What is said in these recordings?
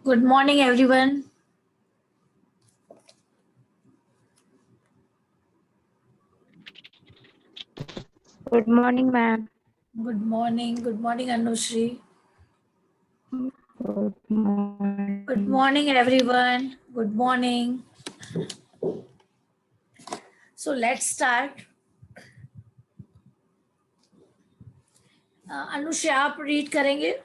Good morning, everyone. Good morning, ma'am. Good morning. Good morning, Anushri. Good morning. Good morning, everyone. Good morning. So let's start. Anushree आप read करेंगे?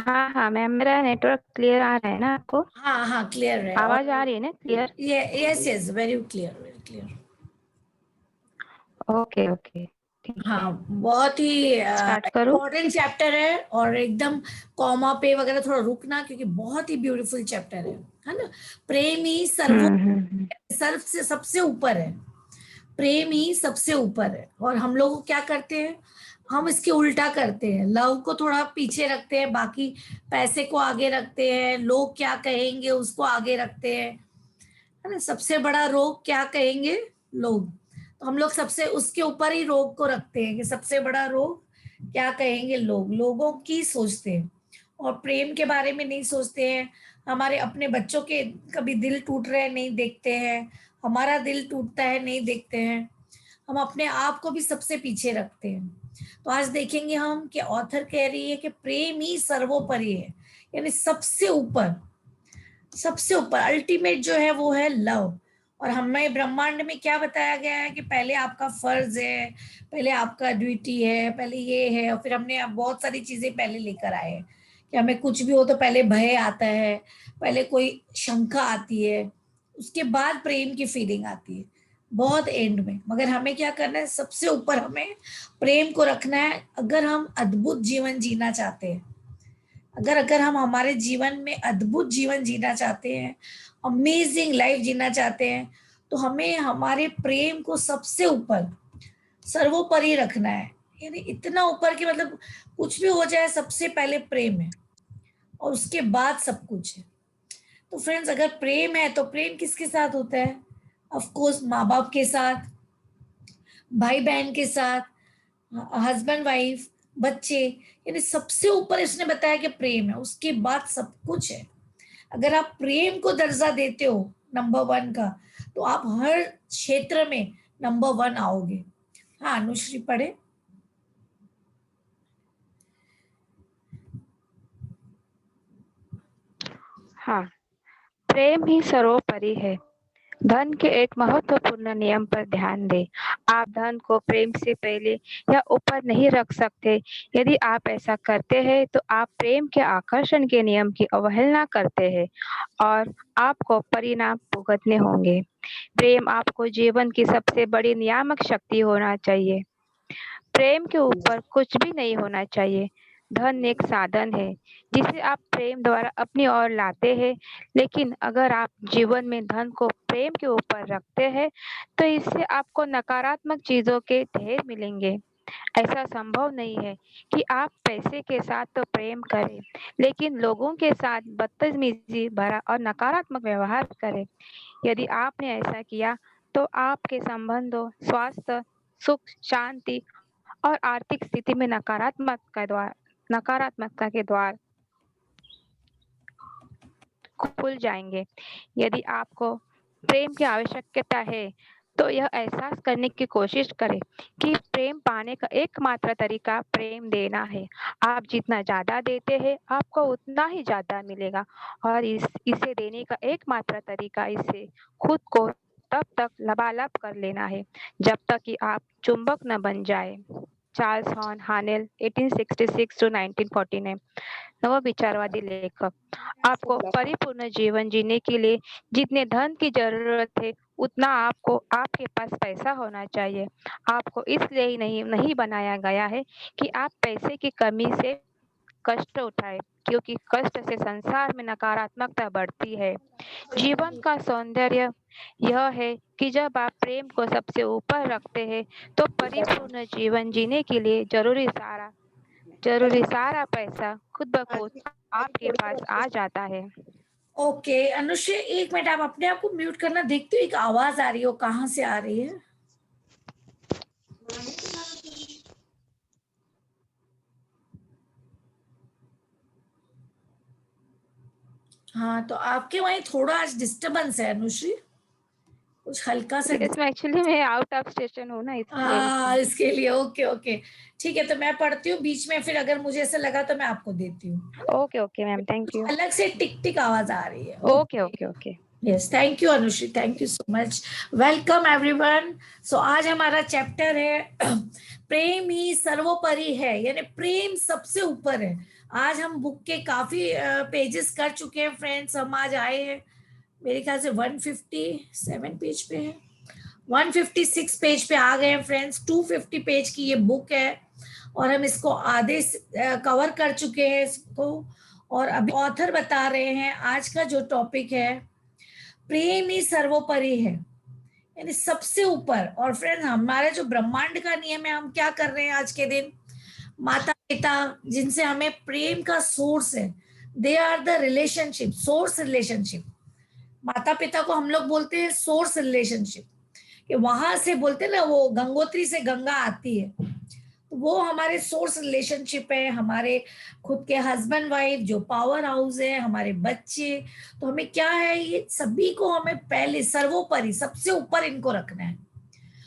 हाँ हाँ ma'am, मेरा network clear आ रहा है ना आपको? हाँ हाँ क्लियर है. आवाज आ रही है ना clear? Yes yes very clear very clear. Okay okay ठीक है. हाँ बहुत ही स्टार्ट करूँ? इम्पोर्टेंट चैप्टर है और एकदम कॉमा पे वगैरह थोड़ा रुकना क्योंकि बहुत ही ब्यूटीफुल चैप्टर है ना. प्रेम ही सर्व से सबसे ऊपर है. प्रेम ही सबसे ऊपर है और हम लोग क्या करते हैं, हम इसके उल्टा करते हैं. लव को थोड़ा पीछे रखते हैं, बाकी पैसे को आगे रखते हैं, लोग क्या कहेंगे उसको आगे रखते हैं, है ना. सबसे बड़ा रोग क्या कहेंगे लोग, तो हम लोग सबसे उसके ऊपर ही रोग को रखते हैं कि सबसे बड़ा रोग क्या कहेंगे लोग, लोगों की सोचते हैं और प्रेम के बारे में नहीं सोचते हैं. हमारे अपने बच्चों के कभी दिल टूट रहे हैं नहीं देखते हैं, हमारा दिल टूटता है नहीं देखते हैं, हम अपने आप को भी सबसे पीछे रखते हैं. तो आज देखेंगे हम कि ऑथर कह रही है कि प्रेम ही सर्वोपरि है, यानी सबसे ऊपर, सबसे ऊपर अल्टीमेट जो है वो है लव. और हमें ब्रह्मांड में क्या बताया गया है कि पहले आपका फर्ज है, पहले आपका ड्यूटी है, पहले ये है, और फिर हमने बहुत सारी चीजें पहले लेकर आए हैं कि हमें कुछ भी हो तो पहले भय आता है, पहले कोई शंका आती है, उसके बाद प्रेम की फीलिंग आती है बहुत एंड में. मगर हमें क्या करना है, सबसे ऊपर हमें प्रेम को रखना है. अगर हम अद्भुत जीवन जीना चाहते हैं, अगर अगर हम हमारे जीवन में अद्भुत जीवन जीना चाहते हैं, अमेजिंग लाइफ जीना चाहते हैं, तो हमें हमारे प्रेम को सबसे ऊपर, सर्वोपरि रखना है. यानी इतना ऊपर कि मतलब कुछ भी हो जाए सबसे पहले प्रेम है और उसके बाद सब कुछ है. तो फ्रेंड्स, अगर प्रेम है तो प्रेम किसके साथ होता है? ऑफ कोर्स माँ बाप के साथ, भाई बहन के साथ, हस्बैंड वाइफ, बच्चे, यानी सबसे ऊपर इसने बताया कि प्रेम है, उसके बाद सब कुछ है. अगर आप प्रेम को दर्जा देते हो नंबर वन का, तो आप हर क्षेत्र में नंबर वन आओगे. हाँ अनुश्री पढ़े. हाँ, प्रेम ही सर्वोपरि है. धन के एक महत्वपूर्ण नियम पर ध्यान दें. आप धन को प्रेम से पहले या ऊपर नहीं रख सकते. यदि आप ऐसा करते हैं तो आप प्रेम के आकर्षण के नियम की अवहेलना करते हैं और आपको परिणाम भुगतने होंगे. प्रेम आपको जीवन की सबसे बड़ी नियामक शक्ति होना चाहिए. प्रेम के ऊपर कुछ भी नहीं होना चाहिए. धन एक साधन है जिसे आप प्रेम द्वारा अपनी ओर लाते हैं, लेकिन अगर आप जीवन में धन को प्रेम के ऊपर रखते हैं तो इससे आपको नकारात्मक चीजों के ढेर मिलेंगे. ऐसा संभव नहीं है कि आप पैसे के साथ तो प्रेम करें, लेकिन लोगों के साथ बदतमीजी भरा और नकारात्मक व्यवहार करें. यदि आपने ऐसा किया तो आपके संबंधों, स्वास्थ्य, सुख, शांति और आर्थिक स्थिति में नकारात्मकता के द्वार खुल जाएंगे. यदि आपको प्रेम की आवश्यकता है तो यह एहसास करने की कोशिश करें कि प्रेम पाने का एकमात्र तरीका प्रेम देना है. आप जितना ज्यादा देते हैं आपको उतना ही ज्यादा मिलेगा और इसे देने का एकमात्र तरीका इसे खुद को तब तक लबालब कर लेना है जब तक कि आप चुंबक न बन जाए. चार्ल्स हॉर्न हानेल 1866 to 1949 नव विचारवादी लेखक. आपको परिपूर्ण जीवन जीने के लिए जितने धन की जरूरत है उतना आपको आपके पास पैसा होना चाहिए. आपको इसलिए ही नहीं बनाया गया है कि आप पैसे की कमी से कष्ट उठाए, क्योंकि कष्ट से संसार में नकारात्मकता बढ़ती है. जीवन का सौंदर्य यह है कि जब आप प्रेम को सबसे ऊपर रखते हैं तो परिपूर्ण जीवन जीने के लिए जरूरी सारा पैसा खुद ब खुद आपके पास आ जाता है. ओके अनुश्री, एक मिनट, आप अपने आप को म्यूट करना. देखते हो एक आवाज आ रही हो, कहाँ से आ रही है? हाँ, तो आपके वहीं थोड़ा आज डिस्टरबेंस है अनुश्री, कुछ हल्का सा। यस मैं एक्चुअली मैं आउट ऑफ स्टेशन हूँ ना, इसलिए। इसके लिए ओके ओके, ठीक है। तो मैं पढ़ती हूँ बीच में, फिर अगर मुझे ऐसा लगा तो मैं आपको देती हूँ, है ना? ओके ओके मैम, थैंक कुछ यू। अलग से टिक टिक आवाज आ रही है। Okay okay, okay okay. Yes, thank you Anushree, thank you so much. Welcome everyone. So आज हमारा चैप्टर है प्रेम ही सर्वोपरि है, यानी प्रेम सबसे ऊपर है। आज हम बुक के काफी पेजेस कर चुके हैं फ्रेंड्स। हम आज आए हैं मेरे ख्याल से 157 पेज पे है, 156 पेज पे आ गए हैं फ्रेंड्स। 250 पेज की ये बुक है और हम इसको आधे कवर कर चुके हैं इसको। और अभी ऑथर बता रहे हैं आज का जो टॉपिक है, प्रेम ही सर्वोपरि है, यानी सबसे ऊपर। और फ्रेंड्स हमारे जो ब्रह्मांड का नियम है, हम क्या कर रहे हैं आज के दिन, माता पिता जिनसे हमें प्रेम का सोर्स है, they are the relationship, source relationship. माता पिता को हम लोग बोलते हैं सोर्स रिलेशनशिप, कि वहां से बोलते हैं ना, वो गंगोत्री से गंगा आती है, तो वो हमारे सोर्स रिलेशनशिप है। हमारे खुद के हस्बैंड वाइफ जो पावर हाउस है, हमारे बच्चे। तो हमें क्या है, ये सभी को हमें पहले सर्वोपरि सबसे ऊपर इनको रखना है,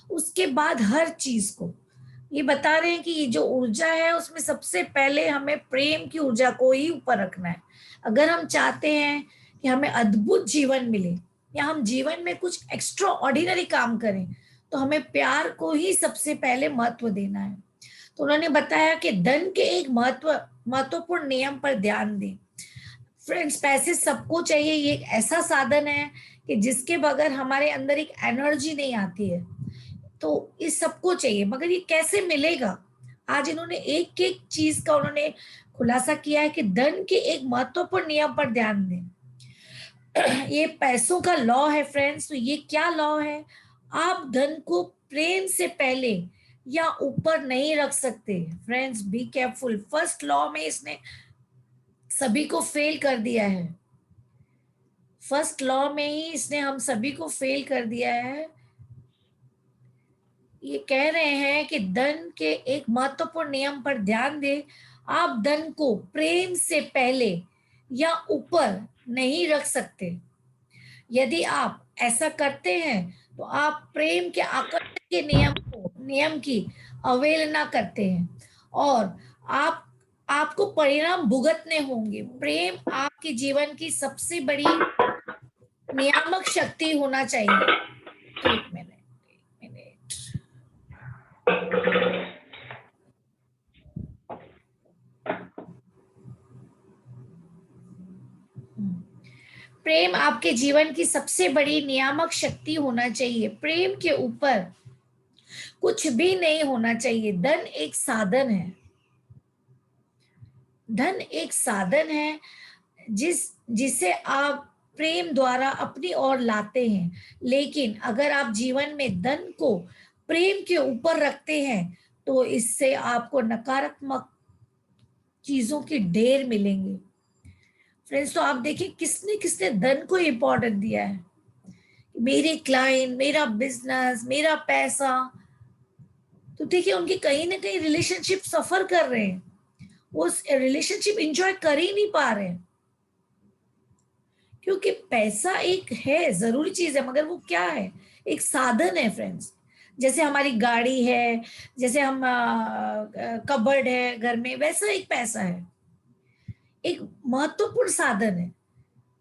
उसके बाद हर चीज को। ये बता रहे हैं कि ये जो ऊर्जा है उसमें सबसे पहले हमें प्रेम की ऊर्जा को ही ऊपर रखना है। अगर हम चाहते हैं कि हमें अद्भुत जीवन मिले, या हम जीवन में कुछ एक्स्ट्रा ऑर्डिनरी काम करें, तो हमें प्यार को ही सबसे पहले महत्व देना है। तो उन्होंने बताया कि धन के एक महत्वपूर्ण नियम पर ध्यान दें। फ्रेंड्स पैसे सबको चाहिए, ये एक ऐसा साधन है कि जिसके बगैर हमारे अंदर एक एनर्जी नहीं आती है। तो इस सबको चाहिए, मगर ये कैसे मिलेगा? आज इन्होंने एक एक चीज का उन्होंने खुलासा किया है कि धन के एक महत्वपूर्ण नियम पर ध्यान दें। ये पैसों का लॉ है फ्रेंड्स। तो ये क्या लॉ है, आप धन को प्रेम से पहले या ऊपर नहीं रख सकते। Friends be careful, first law में इसने सभी को फेल कर दिया है। फर्स्ट लॉ में ही इसने हम सभी को फेल कर दिया है। ये कह रहे हैं कि धन के एक महत्वपूर्ण नियम पर ध्यान दें, आप धन को प्रेम से पहले या ऊपर नहीं रख सकते। यदि आप ऐसा करते हैं तो आप प्रेम के आकर्षण के नियम की अवहेलना करते हैं, और आपको परिणाम भुगतने होंगे। प्रेम आपके जीवन की सबसे बड़ी नियामक शक्ति होना चाहिए। एक मिनट, एक मिनट। प्रेम आपके जीवन की सबसे बड़ी नियामक शक्ति होना चाहिए। प्रेम के ऊपर कुछ भी नहीं होना चाहिए। धन एक साधन है, धन एक साधन है जिसे आप प्रेम द्वारा अपनी ओर लाते हैं। लेकिन अगर आप जीवन में धन को प्रेम के ऊपर रखते हैं तो इससे आपको नकारात्मक चीजों के ढेर मिलेंगे। फ्रेंड्स तो आप देखिए किसने किसने धन को इंपॉर्टेंट दिया है, मेरे क्लाइंट, मेरा बिजनेस, मेरा पैसा। तो देखिए उनके कहीं ना कहीं रिलेशनशिप सफर कर रहे हैं, वो रिलेशनशिप एंजॉय कर ही नहीं पा रहे हैं, क्योंकि पैसा एक है, जरूरी चीज है, मगर वो क्या है, एक साधन है फ्रेंड्स। जैसे हमारी गाड़ी है, जैसे हम कबर्ड है घर में, वैसा एक पैसा है, एक महत्वपूर्ण साधन है।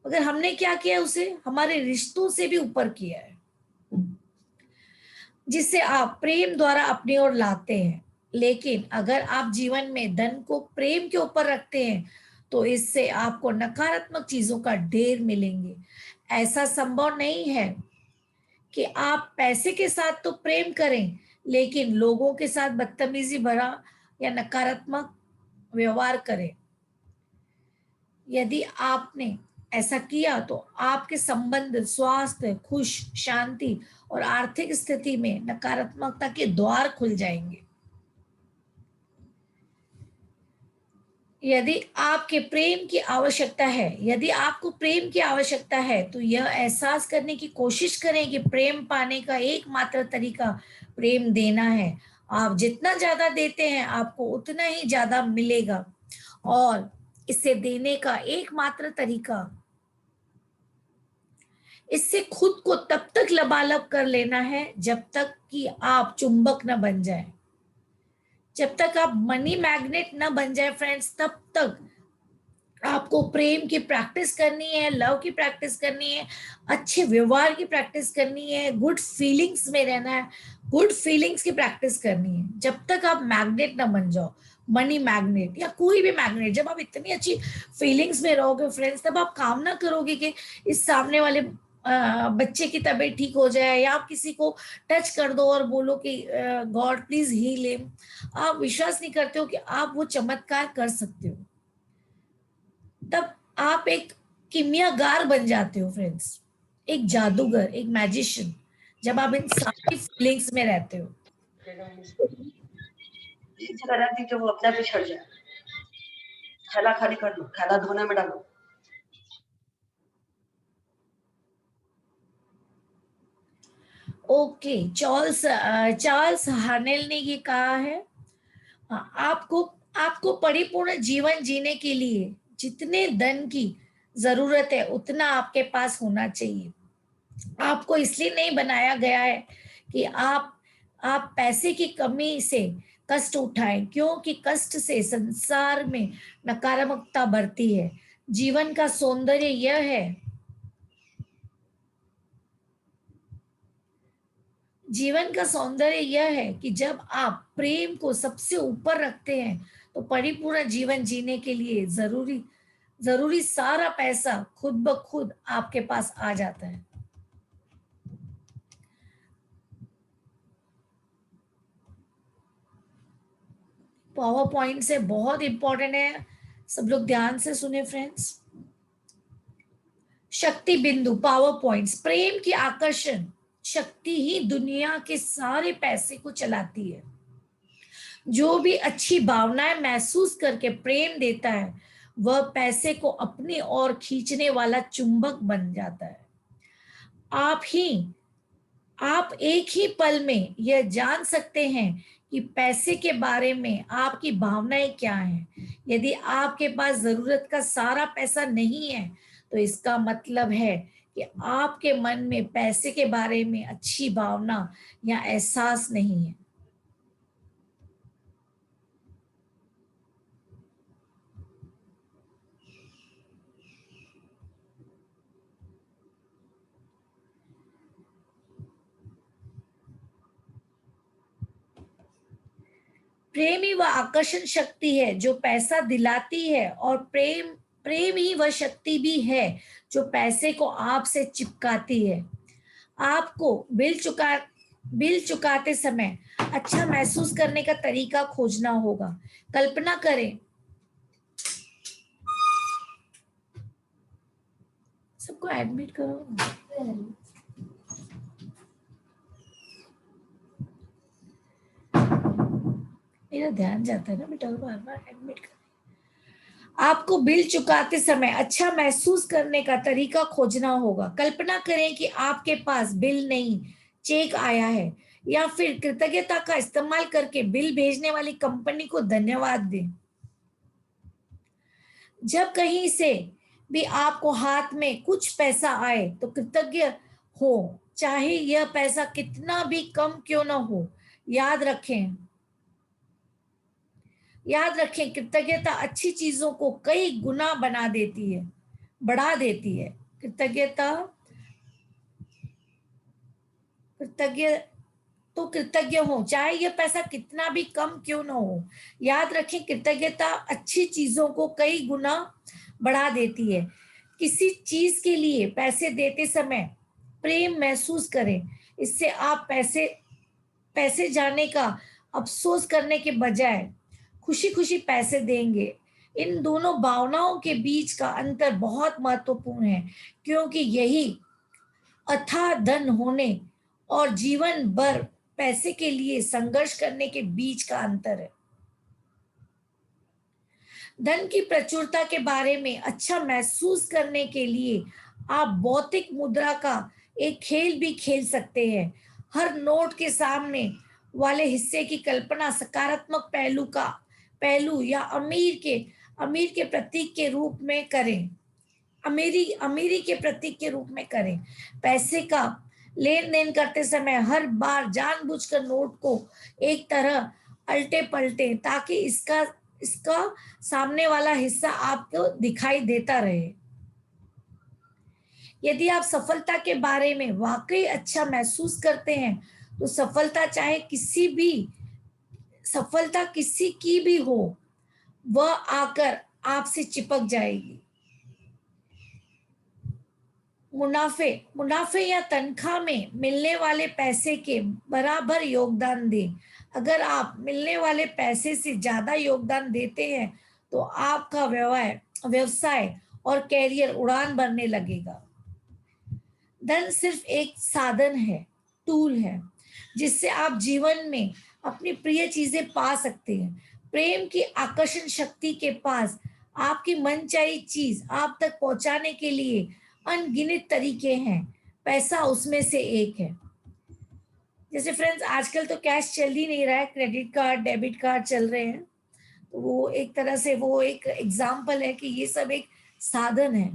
मगर हमने क्या किया, उसे हमारे रिश्तों से भी ऊपर किया है, जिससे आप प्रेम द्वारा अपनी ओर लाते हैं। लेकिन अगर आप जीवन में धन को प्रेम के ऊपर रखते हैं तो इससे आपको नकारात्मक चीजों का ढेर मिलेंगे। ऐसा संभव नहीं है कि आप पैसे के साथ तो प्रेम करें, लेकिन लोगों के साथ बदतमीजी भरा या नकारात्मक व्यवहार करें। यदि आपने ऐसा किया तो आपके संबंध, स्वास्थ्य, खुश, शांति और आर्थिक स्थिति में नकारात्मकता के द्वार खुल जाएंगे। यदि आपके प्रेम की आवश्यकता है, यदि आपको प्रेम की आवश्यकता है, तो यह एहसास करने की कोशिश करें कि प्रेम पाने का एकमात्र तरीका प्रेम देना है। आप जितना ज्यादा देते हैं आपको उतना ही ज्यादा मिलेगा, और इसे देने का एकमात्र तरीका इससे खुद को तब तक लबालब कर लेना है जब तक कि आप चुंबक न बन जाए, जब तक आप मनी मैग्नेट न बन जाए फ्रेंड्स, तब तक आपको प्रेम की प्रैक्टिस करनी है, लव की प्रैक्टिस करनी है, अच्छे व्यवहार की प्रैक्टिस करनी है, गुड फीलिंग्स में रहना है, गुड फीलिंग्स की प्रैक्टिस करनी है। जब तक आप मैग्नेट ना बन जाओ, मनी मैग्नेट या कोई भी मैग्नेट, जब आप इतनी अच्छी फीलिंग्स में रहोगे फ्रेंड्स, तब आप काम ना करोगे कि इस सामने वाले बच्चे की तबीयत ठीक हो जाए, या आप किसी को टच कर दो और बोलो कि गॉड प्लीज हील हिम। आप विश्वास नहीं करते हो कि आप वो चमत्कार कर सकते हो। तब आप एक किमियागार बन जाते हो फ्रेंड्स, एक जादूगर, एक मैजिशियन, जब आप इन सारी फीलिंग्स में रहते हो। करा दी तो वो अपने आप ही छड़ जाए। थैला खाली कर लो, थैला धोने में डालो। ओके, चार्ल्स हार्नेल ने ये कहा है, आपको आपको परिपूर्ण जीवन जीने के लिए जितने धन की जरूरत है उतना आपके पास होना चाहिए। आपको इसलिए नहीं बनाया गया है कि आप पैसे की कमी से कष्ट उठाएं, क्योंकि कष्ट से संसार में नकारात्मकता बढ़ती है। जीवन का सौंदर्य यह है, जीवन का सौंदर्य यह है कि जब आप प्रेम को सबसे ऊपर रखते हैं तो परिपूर्ण जीवन जीने के लिए जरूरी सारा पैसा खुद ब खुद आपके पास आ जाता है। पावर पॉइंट से बहुत इंपॉर्टेंट है, सब लोग ध्यान से सुने फ्रेंड्स। शक्ति बिंदु, पावर पॉइंट्स। प्रेम की आकर्षण शक्ति ही दुनिया के सारे पैसे को चलाती है। जो भी अच्छी भावनाएं महसूस करके प्रेम देता है वह पैसे को अपनी ओर खींचने वाला चुंबक बन जाता है। आप एक ही पल में यह जान सकते हैं कि पैसे के बारे में आपकी भावनाएं क्या हैं। यदि आपके पास जरूरत का सारा पैसा नहीं है तो इसका मतलब है कि आपके मन में पैसे के बारे में अच्छी भावना या एहसास नहीं है। प्रेम ही वह आकर्षण शक्ति है जो पैसा दिलाती है, और प्रेम ही वह शक्ति भी है जो पैसे को आपसे चिपकाती है। आपको बिल चुकाते समय अच्छा महसूस करने का तरीका खोजना होगा। कल्पना करें, सबको एडमिट करो। मेरा ध्यान जाता है ना बेटा, बार बार एडमिट कर। आपको बिल चुकाते समय अच्छा महसूस करने का तरीका खोजना होगा। कल्पना करें कि आपके पास बिल नहीं, चेक आया है, या फिर कृतज्ञता का इस्तेमाल करके बिल भेजने वाली कंपनी को धन्यवाद दें। जब कहीं से भी आपको हाथ में कुछ पैसा आए तो कृतज्ञ हो, चाहे यह पैसा कितना भी कम क्यों ना हो। याद रखें, कृतज्ञता अच्छी चीजों को कई गुना बढ़ा देती है। कृतज्ञ हो, चाहे यह पैसा कितना भी कम क्यों ना हो। याद रखें, कृतज्ञता अच्छी चीजों को कई गुना बढ़ा देती है। किसी चीज के लिए पैसे देते समय प्रेम महसूस करें। इससे आप पैसे जाने का अफसोस करने के बजाय खुशी खुशी पैसे देंगे। इन दोनों भावनाओं के बीच का अंतर बहुत महत्वपूर्ण है, क्योंकि यही अथाह धन होने और जीवन भर पैसे के लिए संघर्ष करने के बीच का अंतर है। धन की प्रचुरता के बारे में अच्छा महसूस करने के लिए आप भौतिक मुद्रा का एक खेल भी खेल सकते हैं। हर नोट के सामने वाले हिस्से की कल्पना सकारात्मक पहलू या अमीर के प्रतीक के रूप में करें। अमीरी के प्रतीक के रूप में करें। पैसे का लेन देन करते समय हर बार जानबूझकर नोट को एक तरह अल्टे पलटे, ताकि इसका सामने वाला हिस्सा आपको दिखाई देता रहे। यदि आप सफलता के बारे में वाकई अच्छा महसूस करते हैं तो सफलता किसी की भी हो, वह आकर आपसे चिपक जाएगी। मुनाफे या तनख्वाह में मिलने वाले पैसे के बराबर योगदान दें। अगर आप मिलने वाले पैसे से ज्यादा योगदान देते हैं तो आपका व्यवसाय और कैरियर उड़ान भरने लगेगा। धन सिर्फ एक साधन है, टूल है, जिससे आप जीवन में अपनी प्रिय चीजें पा सकते हैं। प्रेम की आकर्षण शक्ति के पास आपकी मनचाही चीज आप तक पहुंचाने के लिए अनगिनत तरीके हैं। पैसा उसमें से एक है। जैसे फ्रेंड्स, आजकल तो कैश चल ही नहीं रहा है, क्रेडिट कार्ड, डेबिट कार्ड चल रहे हैं। तो वो एक तरह से वो एक एग्जाम्पल है कि ये सब एक साधन है।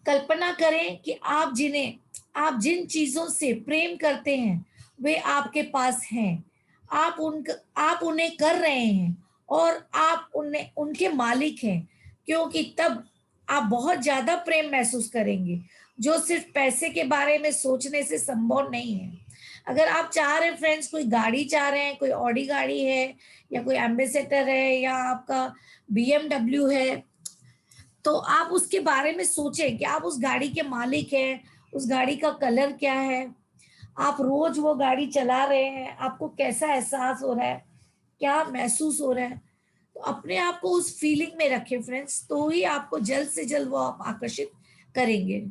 कल्पना करें कि आप जिन चीजों से प्रेम करते हैं वे आपके पास हैं। आप उन्हें कर रहे हैं और आप उनके मालिक हैं, क्योंकि तब आप बहुत ज्यादा प्रेम महसूस करेंगे, जो सिर्फ पैसे के बारे में सोचने से संभव नहीं है। अगर आप चाह रहे हैं फ्रेंड्स, कोई गाड़ी चाह रहे हैं, कोई ऑडी गाड़ी है या कोई एम्बेसडर है या आपका BMW है, तो आप उसके बारे में सोचें कि आप उस गाड़ी के मालिक हैं, उस गाड़ी का कलर क्या है, आप रोज वो गाड़ी चला रहे हैं, आपको कैसा एहसास हो रहा है, क्या महसूस हो रहा है। तो अपने आप को उस फीलिंग में रखें फ्रेंड्स, तो ही आपको जल्द से जल्द वो आप आकर्षित करेंगे।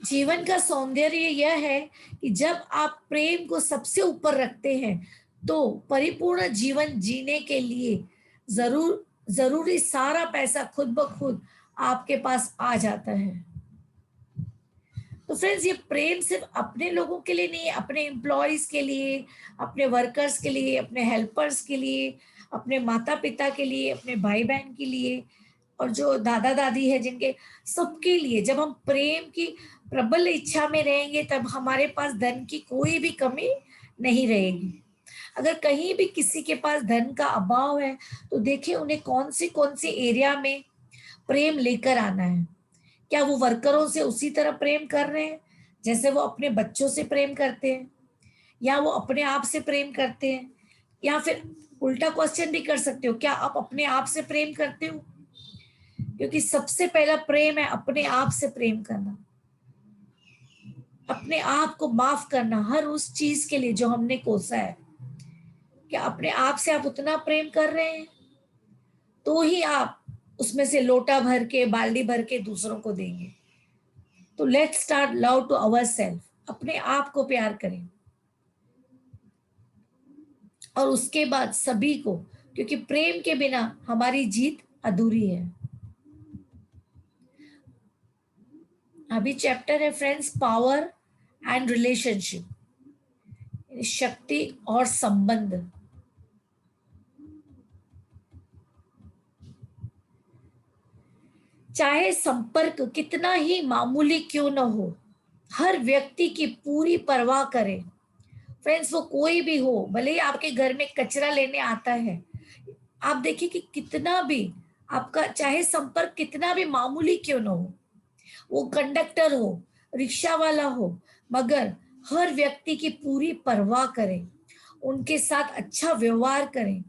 जीवन का सौंदर्य यह है कि जब आप प्रेम को सबसे ऊपर रखते हैं तो परिपूर्ण जीवन जीने के लिए जरूरी सारा पैसा खुद ब खुद आपके पास आ जाता है। तो फ्रेंड्स, ये प्रेम सिर्फ अपने लोगों के लिए नहीं है, अपने एम्प्लॉयज के लिए, अपने वर्कर्स के लिए, अपने हेल्पर्स के लिए, अपने माता पिता के लिए, अपने भाई बहन के लिए, और जो दादा दादी है जिनके, सबके लिए। जब हम प्रेम की प्रबल इच्छा में रहेंगे तब हमारे पास धन की कोई भी कमी नहीं रहेगी। अगर कहीं भी किसी के पास धन का अभाव है तो देखिए उन्हें कौन सी एरिया में प्रेम लेकर आना है। क्या वो वर्करों से उसी तरह प्रेम कर रहे हैं जैसे वो अपने बच्चों से प्रेम करते हैं, या वो अपने आप से प्रेम करते हैं? या फिर उल्टा क्वेश्चन भी कर सकते हो, क्या आप अपने आप से प्रेम करते हो? क्योंकि सबसे पहला प्रेम है अपने आप से प्रेम करना, अपने आप को माफ करना हर उस चीज के लिए जो हमने कोसा है। क्या अपने आप से आप उतना प्रेम कर रहे हैं? तो ही आप उसमें से लोटा भर के, बाल्टी भर के दूसरों को देंगे। तो let's start love to our self. अपने आप को प्यार करें और उसके बाद सभी को, क्योंकि प्रेम के बिना हमारी जीत अधूरी है। अभी चैप्टर है फ्रेंड्स, पावर एंड रिलेशनशिप, शक्ति और संबंध। चाहे संपर्क कितना ही मामूली क्यों न हो, हर व्यक्ति की पूरी परवाह करें। फ्रेंड्स, वो कोई भी हो, भले ही आपके घर में कचरा लेने आता है, आप देखिए कि कितना भी आपका, चाहे संपर्क कितना भी मामूली क्यों न हो, वो कंडक्टर हो, रिक्शा वाला हो, मगर हर व्यक्ति की पूरी परवाह करें, उनके साथ अच्छा व्यवहार करें,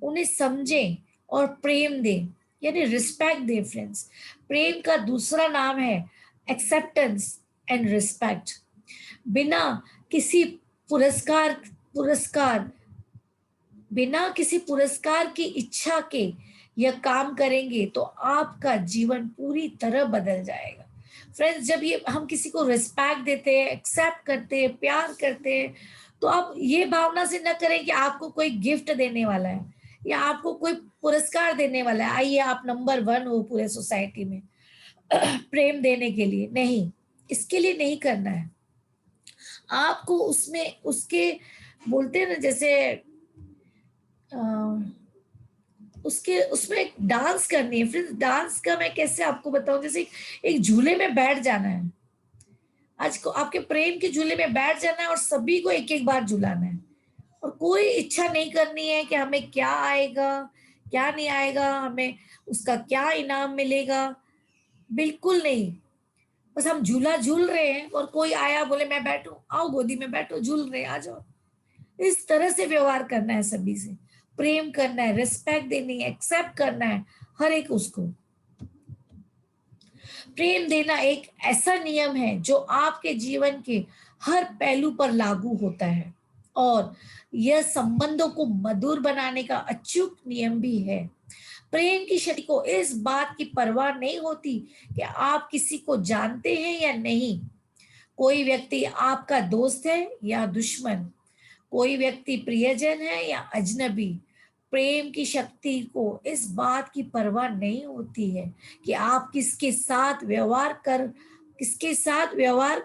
उन्हें समझें और प्रेम दें, यानी रिस्पेक्ट दें। फ्रेंड्स, प्रेम का दूसरा नाम है एक्सेप्टेंस एंड रिस्पेक्ट। बिना किसी पुरस्कार की इच्छा के यह काम करेंगे तो आपका जीवन पूरी तरह बदल जाएगा। फ्रेंड्स, जब ये हम किसी को रिस्पेक्ट देते हैं, एक्सेप्ट करते हैं, प्यार करते हैं, तो आप ये भावना से न करें कि आपको कोई गिफ्ट देने वाला है या आपको कोई पुरस्कार देने वाला है, आइए आप नंबर 1 हो पूरे सोसाइटी में प्रेम देने के लिए। नहीं, इसके लिए नहीं करना है। आपको उसमें उसके बोलते हैं ना, जैसे उसके उसमें एक डांस करनी है। फिर डांस का मैं कैसे आपको बताऊं, जैसे एक झूले में बैठ जाना है, आज को आपके प्रेम के झूले में बैठ जाना है और सभी को एक एक बार झुलाना है, और कोई इच्छा नहीं करनी है कि हमें क्या आएगा क्या नहीं आएगा, हमें उसका क्या इनाम मिलेगा, बिल्कुल नहीं। बस हम झूला झूल रहे हैं और कोई आया बोले मैं बैठूं, आओ गोदी में बैठो, झूल रहे आ जाओ। इस तरह से व्यवहार करना है, सभी से प्रेम करना है, रिस्पेक्ट देनी है, एक्सेप्ट करना है हर एक उसको। प्रेम देना एक ऐसा नियम है जो आपके जीवन के हर पहलू पर लागू होता है, और यह संबंधों को मधुर बनाने का अचूक नियम भी है। प्रेम की शक्ति को इस बात की परवाह नहीं होती कि आप किसी को जानते हैं या नहीं, कोई व्यक्ति आपका दोस्त है या दुश्मन, कोई व्यक्ति प्रियजन है या अजनबी। प्रेम की शक्ति को इस बात की परवाह नहीं होती है कि आप किसके साथ व्यवहार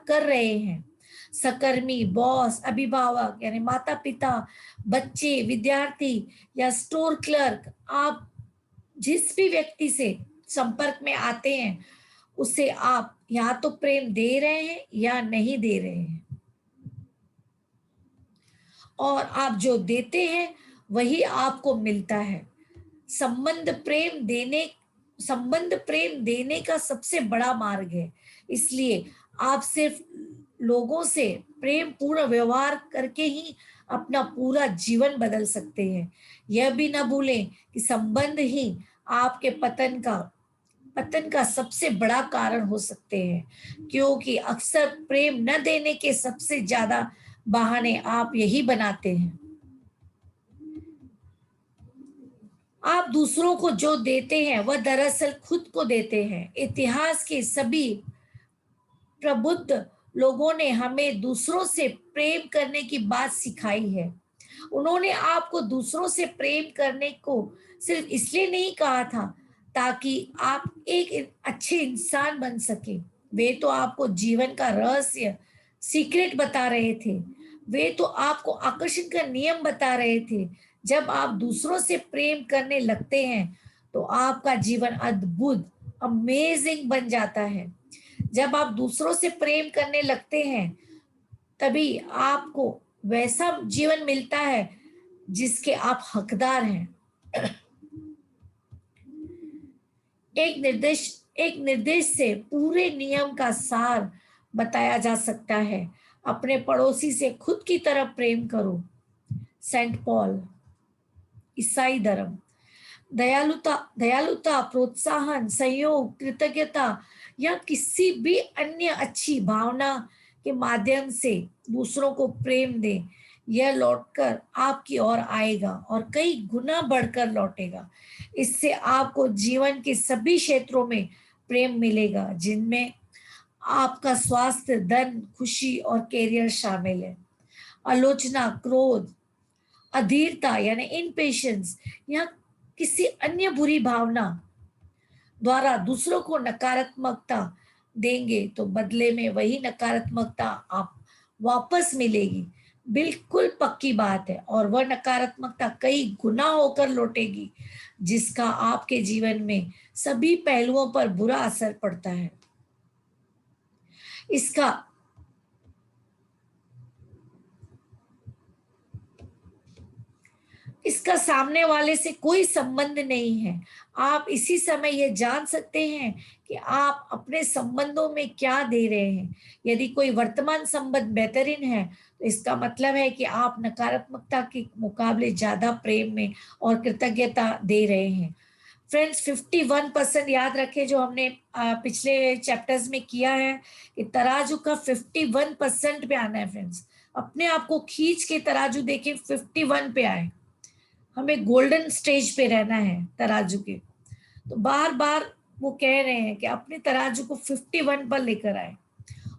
कर रहे हैं, सहकर्मी, बॉस, अभिभावक यानी माता पिता, बच्चे, विद्यार्थी या स्टोर क्लर्क। आप जिस भी व्यक्ति से संपर्क में आते हैं उसे आप या तो प्रेम दे रहे हैं या नहीं दे रहे हैं, और आप जो देते हैं वही आपको मिलता है। संबंध प्रेम देने का सबसे बड़ा मार्ग है, इसलिए आप सिर्फ लोगों से प्रेम पूर्ण व्यवहार करके ही अपना पूरा जीवन बदल सकते हैं। यह भी न भूलें कि संबंध ही आपके पतन का सबसे बड़ा कारण हो सकते हैं, क्योंकि अक्सर प्रेम न देने के सबसे ज्यादा बहाने आप यही बनाते हैं। आप दूसरों को जो देते हैं वह दरअसल खुद को देते हैं। इतिहास के सभी प्रबुद्ध लोगों ने हमें दूसरों से प्रेम करने की बात सिखाई है। उन्होंने आपको दूसरों से प्रेम करने को सिर्फ इसलिए नहीं कहा था ताकि आप एक अच्छे इंसान बन सके, वे तो आपको जीवन का रहस्य, सीक्रेट बता रहे थे। वे तो आपको आकर्षण का नियम बता रहे थे। जब आप दूसरों से प्रेम करने लगते हैं तो आपका जीवन अद्भुत, अमेजिंग बन जाता है। जब आप दूसरों से प्रेम करने लगते हैं तभी आपको वैसा जीवन मिलता है जिसके आप हकदार हैं। एक निर्देश से पूरे नियम का सार बताया जा सकता है। अपने पड़ोसी से खुद की तरह प्रेम करो। Saint Paul. ईसाई धर्म। दयालुता, प्रोत्साहन, सहयोग, कृतज्ञता या किसी भी अन्य अच्छी भावना के माध्यम से दूसरों को प्रेम दें। यह लौटकर आपकी ओर आएगा और कई गुना बढ़कर लौटेगा। इससे आपको जीवन के सभी क्षेत्रों में प्रेम मिलेगा, जिनमें आपका स्वास्थ्य, धन, खुशी और कैरियर शामिल है। आलोचना, क्रोध, अधीरता यानी इनपेशेंस या किसी अन्य बुरी भावना द्वारा दूसरों को नकारात्मकता देंगे तो बदले में वही नकारात्मकता आप वापस मिलेगी। बिल्कुल पक्की बात है, और वह नकारात्मकता कई गुना होकर लौटेगी, जिसका आपके जीवन में सभी पहलुओं पर बुरा असर पड़ता है। इसका सामने वाले से कोई संबंध नहीं है। आप इसी समय यह जान सकते हैं कि आप अपने संबंधों में क्या दे रहे हैं। यदि कोई वर्तमान संबंध बेहतरीन है तो इसका मतलब है कि आप नकारात्मकता के मुकाबले ज्यादा प्रेम में और कृतज्ञता दे रहे हैं। फ्रेंड्स, 51% याद रखें, जो हमने पिछले चैप्टर्स में किया है कि तराजू का 51% पे आना है। फ्रेंड्स, अपने आप को खींच के तराजू देखें, 51 पे आए। हमें गोल्डन स्टेज पे रहना है तराजू के। तो बार बार वो कह रहे हैं कि अपने तराजू को 51 पर लेकर आए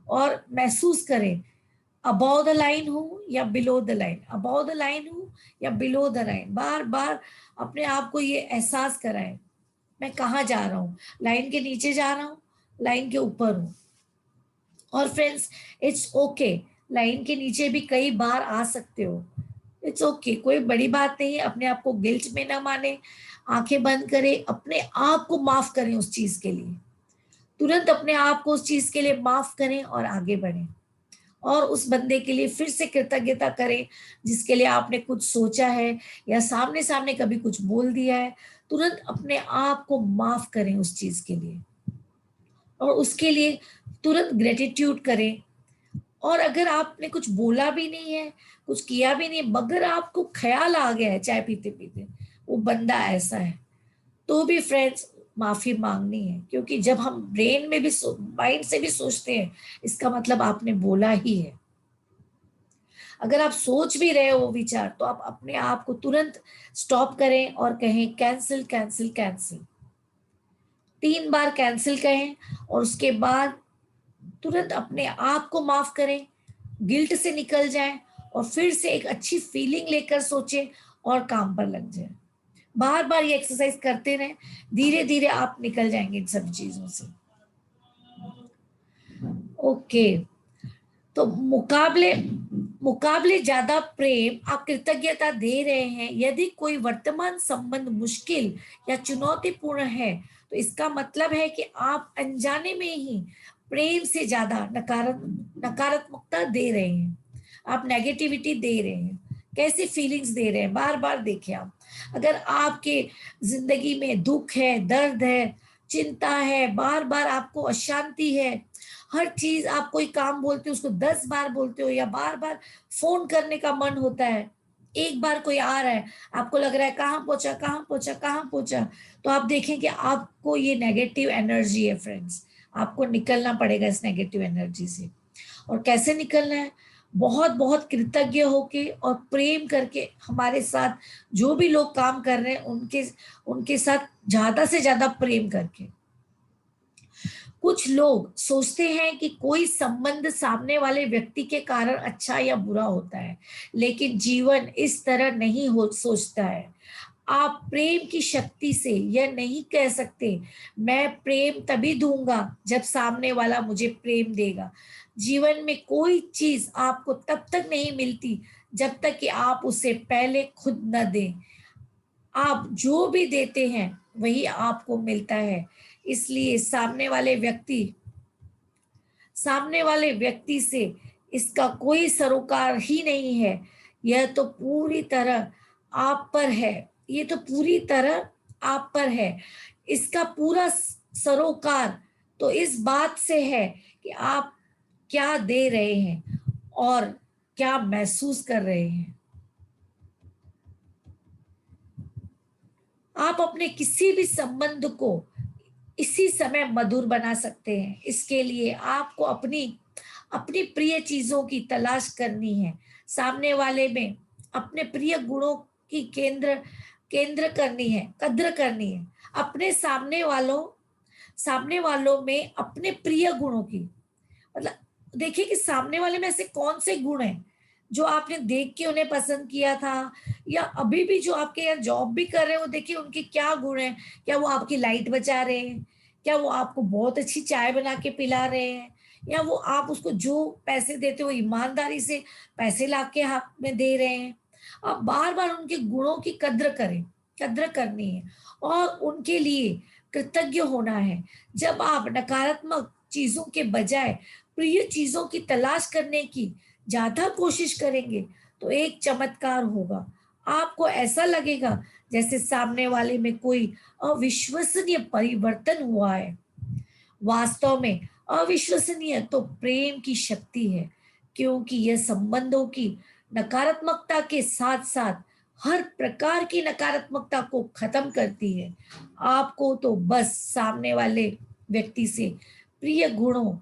और महसूस करें, अबव द लाइन हूँ या below the line, above the line हूँ या बिलो द लाइन। बार बार अपने आप को ये एहसास कराएं, मैं कहाँ जा रहा हूँ, लाइन के नीचे जा रहा हूँ, लाइन के ऊपर हूँ। और फ्रेंड्स, इट्स ओके, लाइन के नीचे भी कई बार आ सकते हो, इट्स ओके, कोई बड़ी बात नहीं है। अपने आप को गिल्ट में ना माने, आंखें बंद करें, अपने आप को माफ करें उस चीज के लिए, तुरंत अपने आप को उस चीज के लिए माफ करें और आगे बढ़ें। और उस बंदे के लिए फिर से कृतज्ञता करें जिसके लिए आपने कुछ सोचा है या सामने सामने कभी कुछ बोल दिया है। तुरंत अपने आप को माफ करें उस चीज के लिए और उसके लिए तुरंत ग्रेटिट्यूड करें। और अगर आपने कुछ बोला भी नहीं है, कुछ किया भी नहीं, मगर आपको ख्याल आ गया है चाय पीते पीते वो बंदा ऐसा है, तो भी फ्रेंड्स माफी मांगनी है, क्योंकि जब हम ब्रेन में भी माइंड से भी सोचते हैं, इसका मतलब आपने बोला ही है। अगर आप सोच भी रहे हो वो विचार, तो आप अपने आप को तुरंत स्टॉप करें और कहें कैंसिल कैंसिल कैंसिल। 3 बार कैंसिल कहें और उसके बाद तुरंत अपने आप को माफ करें, गिल्ट से निकल जाएं और फिर से एक अच्छी फीलिंग लेकर सोचें और काम पर लग जाएं। बार बार ये एक्सरसाइज करते रहें, धीरे धीरे आप निकल जाएंगे इन सब चीजों से। ओके, तो मुकाबले मुकाबले ज्यादा प्रेम आप कृतज्ञता दे रहे हैं। यदि कोई वर्तमान संबंध मुश्किल या चुनौतीपूर्ण है, तो इसका मतलब है कि आप अनजाने में ही प्रेम से ज्यादा नकारात्मकता दे रहे हैं, आप नेगेटिविटी दे रहे हैं। कैसी फीलिंग्स दे रहे हैं, बार बार देखें आप। अगर आपके जिंदगी में दुख है, दर्द है, चिंता है, बार बार आपको अशांति है, हर चीज आप कोई काम बोलते हो उसको 10 बार बोलते हो, या बार बार फोन करने का मन होता है, एक बार कोई आ रहा है आपको लग रहा है कहाँ पहुंचा कहाँ पहुंचा कहाँ पहुंचा, तो आप देखें कि आपको ये नेगेटिव एनर्जी है फ्रेंड्स। आपको निकलना पड़ेगा इस नेगेटिव एनर्जी से। और कैसे निकलना है? बहुत बहुत कृतज्ञ होके और प्रेम करके, हमारे साथ जो भी लोग काम कर रहे हैं उनके उनके साथ ज्यादा से ज्यादा प्रेम करके। कुछ लोग सोचते हैं कि कोई संबंध सामने वाले व्यक्ति के कारण अच्छा या बुरा होता है, लेकिन जीवन इस तरह नहीं हो सोचता है। आप प्रेम की शक्ति से यह नहीं कह सकते मैं प्रेम तभी दूंगा जब सामने वाला मुझे प्रेम देगा। जीवन में कोई चीज आपको तब तक नहीं मिलती जब तक कि आप उसे पहले खुद न दें। आप जो भी देते हैं वही आपको मिलता है। इसलिए सामने वाले व्यक्ति से इसका कोई सरोकार ही नहीं है। यह तो पूरी तरह आप पर है, ये तो पूरी तरह आप पर है। इसका पूरा सरोकार तो इस बात से है कि आप क्या दे रहे हैं और क्या महसूस कर रहे हैं। आप अपने किसी भी संबंध को इसी समय मधुर बना सकते हैं। इसके लिए आपको अपनी अपनी प्रिय चीजों की तलाश करनी है, सामने वाले में अपने प्रिय गुणों की केंद्र करनी है, कद्र करनी है। अपने सामने वालों में अपने प्रिय गुणों की, मतलब देखिए कि सामने वाले में ऐसे कौन से गुण हैं जो आपने देख के उन्हें पसंद किया था, या अभी भी जो आपके यहाँ जॉब भी कर रहे हैं वो देखिए उनके क्या गुण हैं। क्या वो आपकी लाइट बचा रहे हैं, क्या वो आपको बहुत अच्छी चाय बना के पिला रहे हैं, या वो आप उसको जो पैसे देते हो ईमानदारी से पैसे ला के हाथ में दे रहे हैं। आप बार बार उनके गुणों की कद्र करें, कद्र करनी है और उनके लिए कृतज्ञ होना है। जब आप नकारात्मक चीजों के बजाय प्रिय चीजों की तलाश करने की ज्यादा कोशिश करेंगे तो एक चमत्कार होगा। आपको ऐसा लगेगा जैसे सामने वाले में कोई अविश्वसनीय परिवर्तन हुआ है। वास्तव में अविश्वसनीय तो प्रेम की शक्ति है, क्योंकि यह संबंधों की नकारात्मकता के साथ साथ हर प्रकार की नकारात्मकता को खत्म करती है। आपको तो बस सामने वाले व्यक्ति से प्रिय गुणों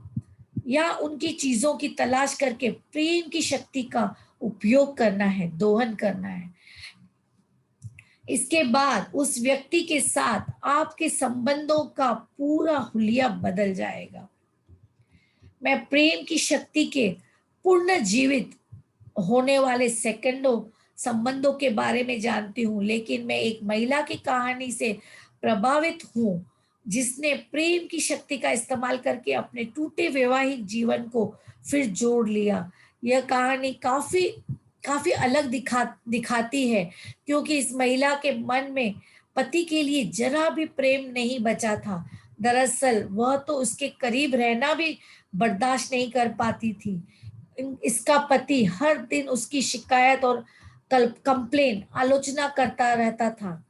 या उनकी चीजों की तलाश करके प्रेम की शक्ति का उपयोग करना है, दोहन करना है। इसके बाद उस व्यक्ति के साथ आपके संबंधों का पूरा हुलिया बदल जाएगा। मैं प्रेम की शक्ति के पूर्ण जीवित होने वाले सेकंडों संबंधों के बारे में जानती हूँ, लेकिन मैं एक महिला की कहानी से प्रभावित हूँ जिसने प्रेम की शक्ति का इस्तेमाल करके अपने टूटे वैवाहिक जीवन को फिर जोड़ लिया। यह कहानी काफी काफी अलग दिखाती है, क्योंकि इस महिला के मन में पति के लिए जरा भी प्रेम नहीं बचा था। दरअसल वह तो उसके करीब रहना भी बर्दाश्त नहीं कर पाती थी। इसका पति हर दिन उसकी शिकायत और कंप्लेन आलोचना करता रहता था।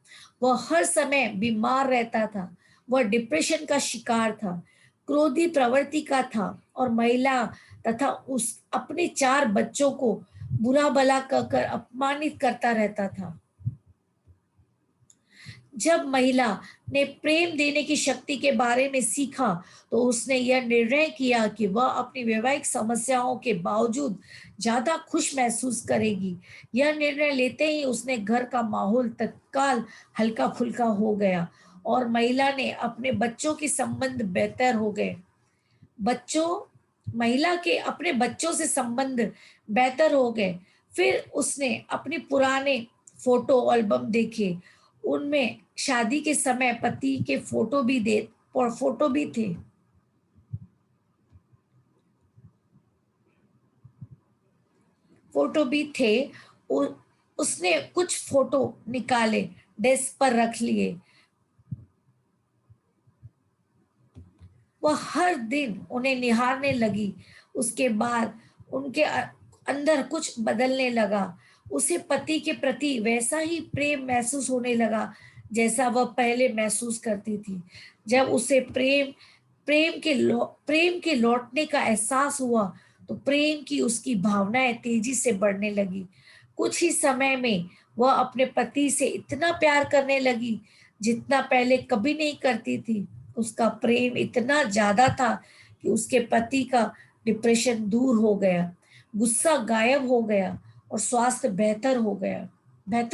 वह हर समय बीमार रहता था। वह डिप्रेशन का शिकार था, क्रोधी प्रवृत्ति का था और महिला तथा उस अपने 4 बच्चों को बुरा भला कहकर अपमानित करता रहता था। जब महिला ने प्रेम देने की शक्ति के बारे में सीखा तो उसने यह निर्णय किया कि वह अपनी वैवाहिक समस्याओं के बावजूद ज्यादा खुश महसूस करेगी। यह निर्णय लेते ही उसने घर का माहौल तत्काल हल्का फुल्का हो गया और महिला ने अपने बच्चों के संबंध बेहतर हो गए। महिला के अपने बच्चों से संबंध बेहतर हो गए। फिर उसने अपने पुराने फोटो एल्बम देखे। उनमें शादी के समय पति के फोटो भी थे। उसने कुछ फोटो निकाले, डेस्क पर रख लिए। वह हर दिन उन्हें निहारने लगी। उसके बाद उनके अंदर कुछ बदलने लगा। उसे पति के प्रति वैसा ही प्रेम महसूस होने लगा जैसा वह पहले महसूस करती थी। जब उसे प्रेम के लौटने का एहसास हुआ तो प्रेम की उसकी भावनाएं तेजी से बढ़ने लगी। कुछ ही समय में वह अपने पति से इतना प्यार करने लगी जितना पहले कभी नहीं करती थी। उसका प्रेम इतना ज्यादा था कि उसके पति का डिप्रेशन दूर हो गया, गुस्सा गायब हो गया और स्वास्थ्य बेहतर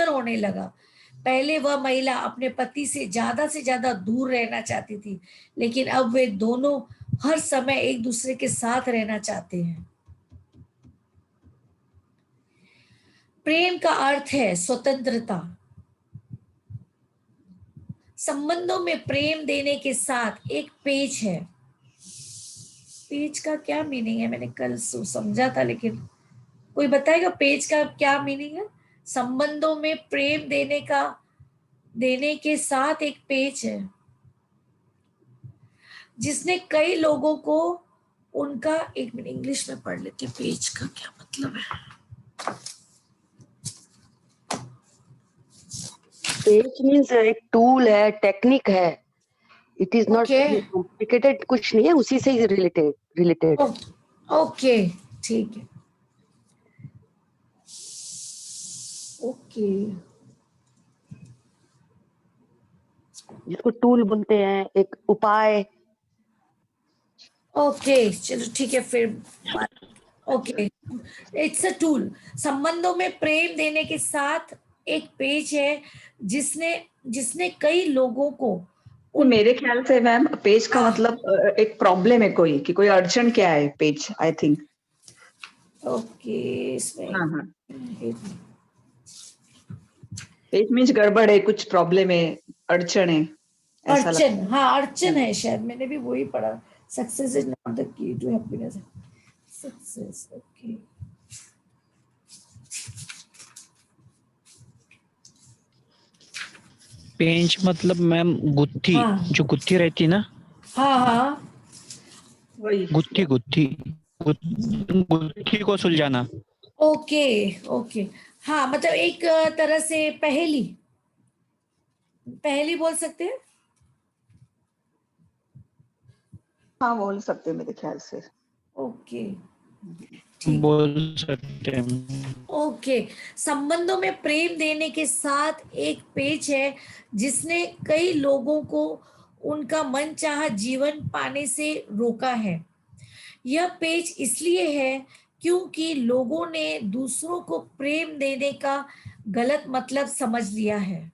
होने लगा। पहले वह महिला अपने पति से ज्यादा दूर रहना चाहती थी, लेकिन अब वे दोनों हर समय एक दूसरे के साथ रहना चाहते हैं। प्रेम का अर्थ है स्वतंत्रता। संबंधों में प्रेम देने के साथ एक पेज है। पेज का क्या मीनिंग है? मैंने कल समझा था, लेकिन कोई बताएगा पेज का क्या मीनिंग है? संबंधों में प्रेम देने के साथ एक पेज है जिसने कई लोगों को उनका, एक मिनट इंग्लिश में पढ़ लेती हूँ, पेज का क्या मतलब है। पेज मीन्स एक टूल है, टेक्निक है। इट इज नॉट कॉम्प्लिकेटेड, कुछ नहीं है, उसी से ही रिलेटेड। ओके, ठीक है, ओके। जिसको टूल बोलते हैं, एक उपाय। ओके, चलो ठीक है फिर। Okay, it's a tool. संबंधों में प्रेम देने के साथ एक पेज है जिसने कई लोगों को मेरे ख्याल से मैम पेज का मतलब एक प्रॉब्लम है, कोई अड़चन क्या है पेज, आई थिंक। ओके, इसमें हाँ, पेज मीन्स गड़बड़ है, कुछ प्रॉब्लम है, अड़चन है, अड़चन। हाँ, अड़चन है शायद, मैंने भी वही पढ़ा। Success is not the key to happiness. Success, okay. पेंच मतलब मैम गुत्थी। हाँ, जो गुत्थी रहती ना। हाँ, वही गुत्थी को सुलझाना। Okay, okay. हाँ, मतलब एक तरह से पहेली बोल सकते हैं। हाँ, बोल सकते हैं मेरे ख्याल से। ओके, बोल सकते हैं। ओके। संबंधों में प्रेम देने के साथ एक पेज है जिसने कई लोगों को उनका मनचाहा जीवन पाने से रोका है। यह पेज इसलिए है क्योंकि लोगों ने दूसरों को प्रेम देने का गलत मतलब समझ लिया है।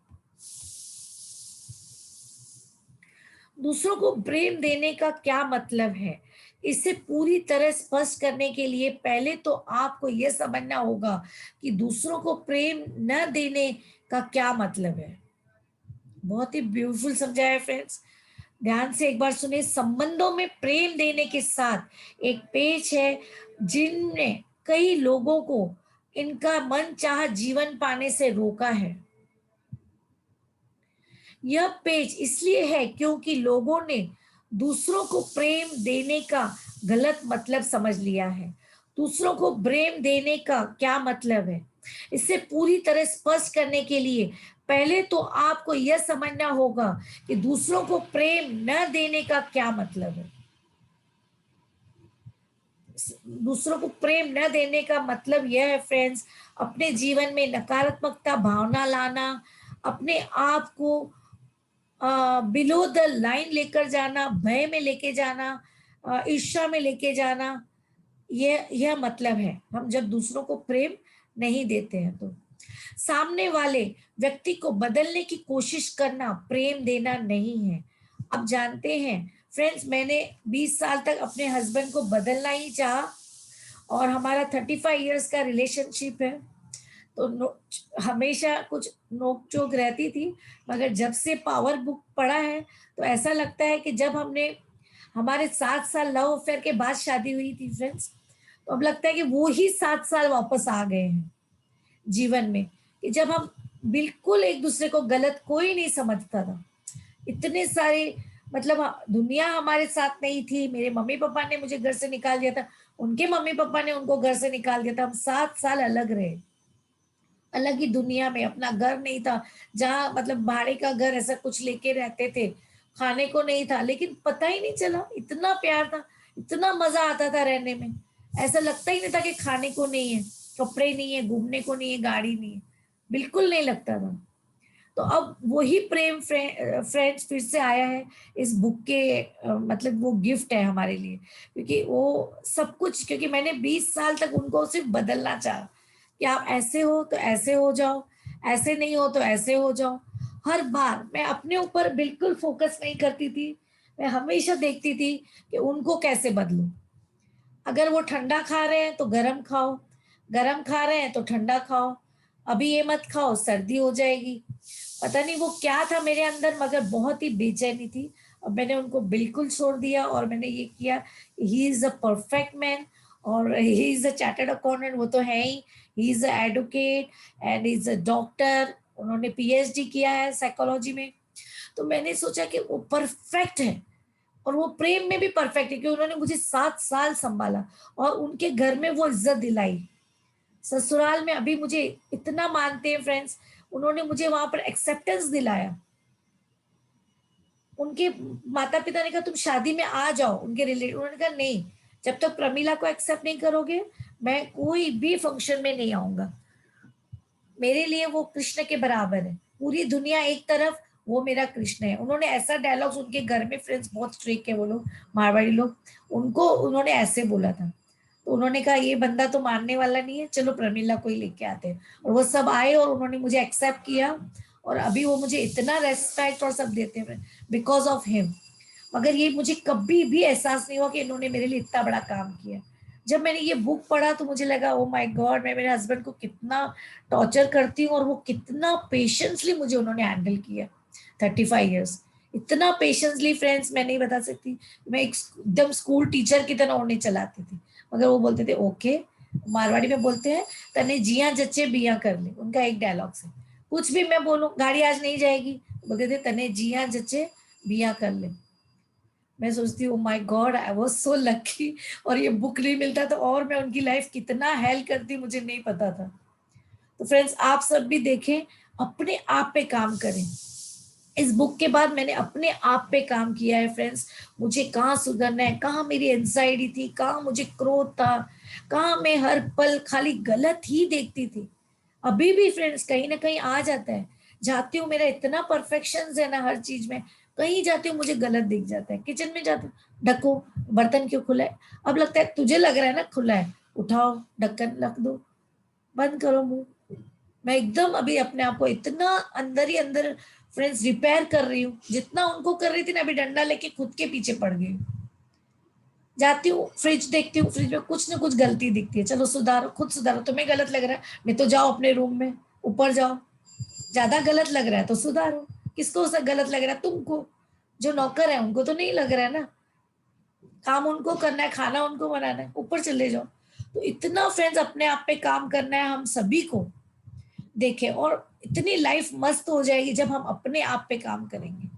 दूसरों को प्रेम देने का क्या मतलब है, इसे पूरी तरह स्पष्ट करने के लिए पहले तो आपको यह समझना होगा कि दूसरों को प्रेम न देने का क्या मतलब है। बहुत ही ब्यूटीफुल समझाया है फ्रेंड्स, ध्यान से एक बार सुने। संबंधों में प्रेम देने के साथ एक पेज है जिनने कई लोगों को इनका मन चाहा जीवन पाने से रोका है। यह पेज इसलिए है क्योंकि लोगों ने दूसरों को प्रेम देने का गलत मतलब समझ लिया है। दूसरों को प्रेम देने का क्या मतलब है, इसे पूरी तरह स्पष्ट करने के लिए पहले तो आपको यह समझना होगा कि दूसरों को प्रेम न देने का क्या मतलब है। दूसरों को प्रेम न देने का मतलब यह है फ्रेंड्स, अपने जीवन में नकारात्मकता भावना लाना, अपने आप को बिलो द लाइन लेकर जाना, भय में लेके जाना, ईर्ष्या में लेके जाना, यह मतलब है हम जब दूसरों को प्रेम नहीं देते हैं। तो सामने वाले व्यक्ति को बदलने की कोशिश करना प्रेम देना नहीं है। अब जानते हैं फ्रेंड्स, मैंने 20 साल तक अपने हस्बैंड को बदलना ही चाहा और हमारा 35 इयर्स का रिलेशनशिप है, तो हमेशा कुछ नोक-झोंक रहती थी, मगर जब से पावर बुक पढ़ा है तो ऐसा लगता है कि जब हमारे 7 साल लव अफेयर के बाद शादी हुई थी फ्रेंड्स, तो अब लगता है कि वो ही 7 साल वापस आ गए हैं जीवन में, कि जब हम बिल्कुल एक दूसरे को गलत कोई नहीं समझता था। इतने सारे मतलब दुनिया हमारे साथ नहीं थी। मेरे मम्मी पापा ने मुझे घर से निकाल दिया था, उनके मम्मी पापा ने उनको घर से निकाल दिया था। हम 7 साल अलग रहे, अलग ही दुनिया में। अपना घर नहीं था, जहाँ मतलब भाड़े का घर ऐसा कुछ लेके रहते थे, खाने को नहीं था, लेकिन पता ही नहीं चला। इतना प्यार था, इतना मजा आता था रहने में, ऐसा लगता ही नहीं था कि खाने को नहीं है, कपड़े नहीं है, घूमने को नहीं है, गाड़ी नहीं है, बिल्कुल नहीं लगता था। तो अब वही प्रेम फ्रेंड्स फिर से आया है इस बुक के मतलब वो गिफ्ट है हमारे लिए, क्योंकि वो सब कुछ, क्योंकि मैंने 20 साल तक उनको सिर्फ बदलना चाहा कि आप ऐसे हो तो ऐसे हो जाओ, ऐसे नहीं हो तो ऐसे हो जाओ। हर बार मैं अपने ऊपर बिल्कुल फोकस नहीं करती थी, मैं हमेशा देखती थी कि उनको कैसे बदलूं। अगर वो ठंडा खा रहे हैं तो गरम खाओ, गरम खा रहे हैं तो ठंडा खाओ, अभी ये मत खाओ सर्दी हो जाएगी। पता नहीं वो क्या था मेरे अंदर, मगर बहुत ही बेचैनी थी। अब मैंने उनको बिल्कुल छोड़ दिया और मैंने ये किया, he is a perfect man और he is a chartered accountant, वो तो है he is a advocate and is a doctor, उन्होंने पीएचडी किया है साइकोलॉजी में। तो मैंने सोचा कि वो परफेक्ट है और वो प्रेम में भी परफेक्ट है, क्योंकि उन्होंने मुझे 7 साल संभाला और उनके घर में वो इज्जत दिलाई। ससुराल में अभी मुझे इतना मानते हैं फ्रेंड्स, उन्होंने मुझे वहां पर एक्सेप्टेंस दिलाया। उनके माता पिता ने कहा तुम शादी में आ जाओ, उनके रिलेटिव, उन्होंने कहा नहीं, जब तक प्रमीला को एक्सेप्ट नहीं करोगे मैं कोई भी फंक्शन में नहीं आऊंगा। मेरे लिए वो कृष्ण के बराबर है, पूरी दुनिया एक तरफ, वो मेरा कृष्ण है। उन्होंने ऐसा डायलॉग्स, उनके घर में फ्रेंड्स बहुत स्ट्रिक्ट है वो लोग, मारवाड़ी लोग, उनको उन्होंने ऐसे बोला था। तो उन्होंने कहा ये बंदा तो मानने वाला नहीं है, चलो प्रमीला को ही लेके आते हैं। और वो सब आए और उन्होंने मुझे एक्सेप्ट किया और अभी वो मुझे इतना रेस्पेक्ट और सब देते हैं बिकॉज ऑफ हिम। मगर ये मुझे कभी भी एहसास नहीं हुआ कि इन्होंने मेरे लिए इतना बड़ा काम किया। जब मैंने ये बुक पढ़ा तो मुझे लगा ओ माय गॉड, मैं मेरे हस्बैंड को कितना टॉर्चर करती हूँ और वो कितना पेशेंसली मुझे उन्होंने हैंडल किया 35 इयर्स। इतना पेशेंसली फ्रेंड्स मैं नहीं बता सकती। मैं एकदम स्कूल टीचर की तरह उन्हें चलाती थी, मगर वो बोलते थे ओके, मारवाड़ी में बोलते हैं तने जिया जच्चे बिया कर ले, उनका एक डायलॉग है। कुछ भी मैं बोलूं, गाड़ी आज नहीं जाएगी, बोलते थे तने जिया जच्चे बिया कर ले। मैं सोचती हूँ my God, I was so lucky, और ये बुक नहीं मिलता तो और मैं उनकी लाइफ कितना हेल्प करती मुझे नहीं पता था। तो फ्रेंड्स आप सब भी देखें, अपने आप पे काम करें। इस बुक के बाद मैंने अपने आप पे काम किया है फ्रेंड्स, मुझे कहाँ सुधरना है, कहाँ मेरी एंजाइटी थी, कहाँ मुझे क्रोध था, कहाँ मैं हर पल खाली गलत ही देखती थी। अभी भी फ्रेंड्स कहीं ना कहीं आ जाता है, जाती हूँ, मेरा इतना परफेक्शन है ना हर चीज में, कहीं जाती हूँ मुझे गलत दिख जाता है। किचन में जाती हूँ, ढको, बर्तन क्यों खुला है, अब लगता है तुझे लग रहा है ना खुला है, उठाओ ढक्कन रख दो, बंद करो मुंह। मैं एकदम अभी अपने आप को इतना अंदर ही अंदर फ्रेंड्स रिपेयर कर रही हूँ, जितना उनको कर रही थी ना, अभी डंडा लेके खुद के पीछे पड़ गई। जाती हूँ फ्रिज देखती हूँ, फ्रिज में कुछ ना कुछ गलती दिखती है, चलो सुधारो, खुद सुधारो। तुम्हें गलत लग रहा है नहीं तो जाओ अपने रूम में, ऊपर जाओ, ज्यादा गलत लग रहा है तो सुधारो। किसको गलत लग रहा है? तुमको, जो नौकर है उनको तो नहीं लग रहा है ना, काम उनको करना है, खाना उनको बनाना है, ऊपर चले जाओ। तो इतना फ्रेंड्स अपने आप पे काम करना है हम सभी को, देखें, और इतनी लाइफ मस्त हो जाएगी जब हम अपने आप पे काम करेंगे।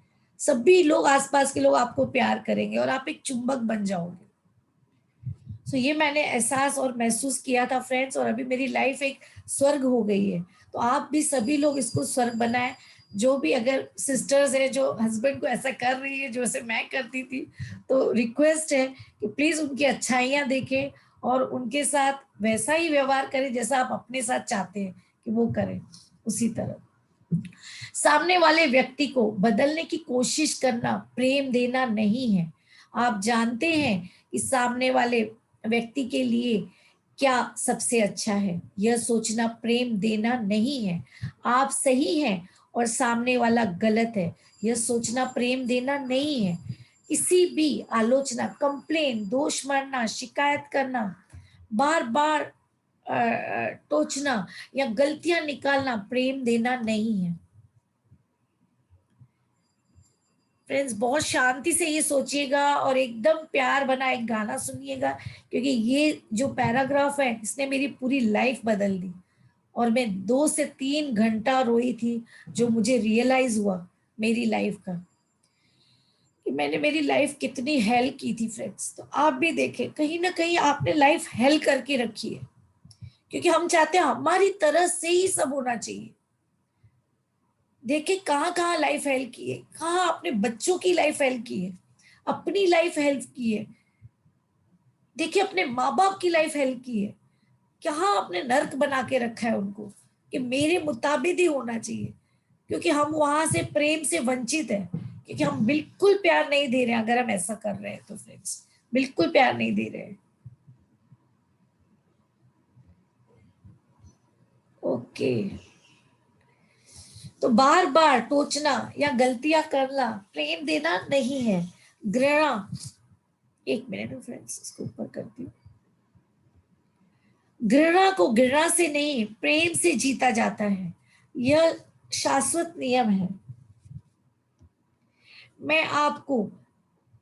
सभी लोग, आसपास के लोग आपको प्यार करेंगे और आप एक चुंबक बन जाओगे। तो ये मैंने एहसास और महसूस किया था फ्रेंड्स, और अभी मेरी लाइफ एक स्वर्ग हो गई है। तो आप भी सभी लोग इसको स्वर्ग बनाएं। जो भी अगर सिस्टर्स है जो हस्बैंड को ऐसा कर रही है जो ऐसे मैं करती थी, तो रिक्वेस्ट है कि प्लीज उनकी अच्छाइयाँ देखें और उनके साथ वैसा ही व्यवहार करें जैसा आप अपने साथ चाहते हैं कि वो करें, उसी तरह। सामने वाले व्यक्ति को बदलने की कोशिश करना प्रेम देना नहीं है। आप जानते हैं कि सामने वाले व्यक्ति के लिए क्या सबसे अच्छा है, यह सोचना प्रेम देना नहीं है। आप सही हैं और सामने वाला गलत है, यह सोचना प्रेम देना नहीं है। किसी भी आलोचना, कंप्लेन, दोष मारना, शिकायत करना, बार बार टोचना या गलतियां निकालना प्रेम देना नहीं है। फ्रेंड्स, बहुत शांति से ये सोचिएगा और एकदम प्यार बना एक गाना सुनिएगा, क्योंकि ये जो पैराग्राफ है इसने मेरी पूरी लाइफ बदल दी और मैं 2 से 3 घंटा रोई थी, जो मुझे रियलाइज हुआ मेरी लाइफ का कि मैंने मेरी लाइफ कितनी हेल की थी। फ्रेंड्स, तो आप भी देखें, कहीं ना कहीं आपने लाइफ हेल करके रखी है, क्योंकि हम चाहते हैं हमारी तरह से ही सब होना चाहिए। देखिए कहाँ कहाँ लाइफ हेल्प की है, कहाँ अपने बच्चों की लाइफ हेल्प की है, अपनी लाइफ हेल्प की है, देखिए अपने माँ बाप की लाइफ हेल्प की है, कहाँ अपने नर्क बना के रखा है उनको कि मेरे मुताबिक ही होना चाहिए, क्योंकि हम वहां से प्रेम से वंचित है, क्योंकि हम बिल्कुल प्यार नहीं दे रहे हैं। अगर हम ऐसा कर रहे हैं तो फ्रेंड्स बिल्कुल प्यार नहीं दे रहे हैं। ओके, तो बार बार टोचना या गलतियां करना प्रेम देना नहीं है। घृणा, एक मिनट फ्रेंड्स इसको ऊपर करती हूँ। घृणा को घृणा से नहीं प्रेम से जीता जाता है, यह शाश्वत नियम है। मैं आपको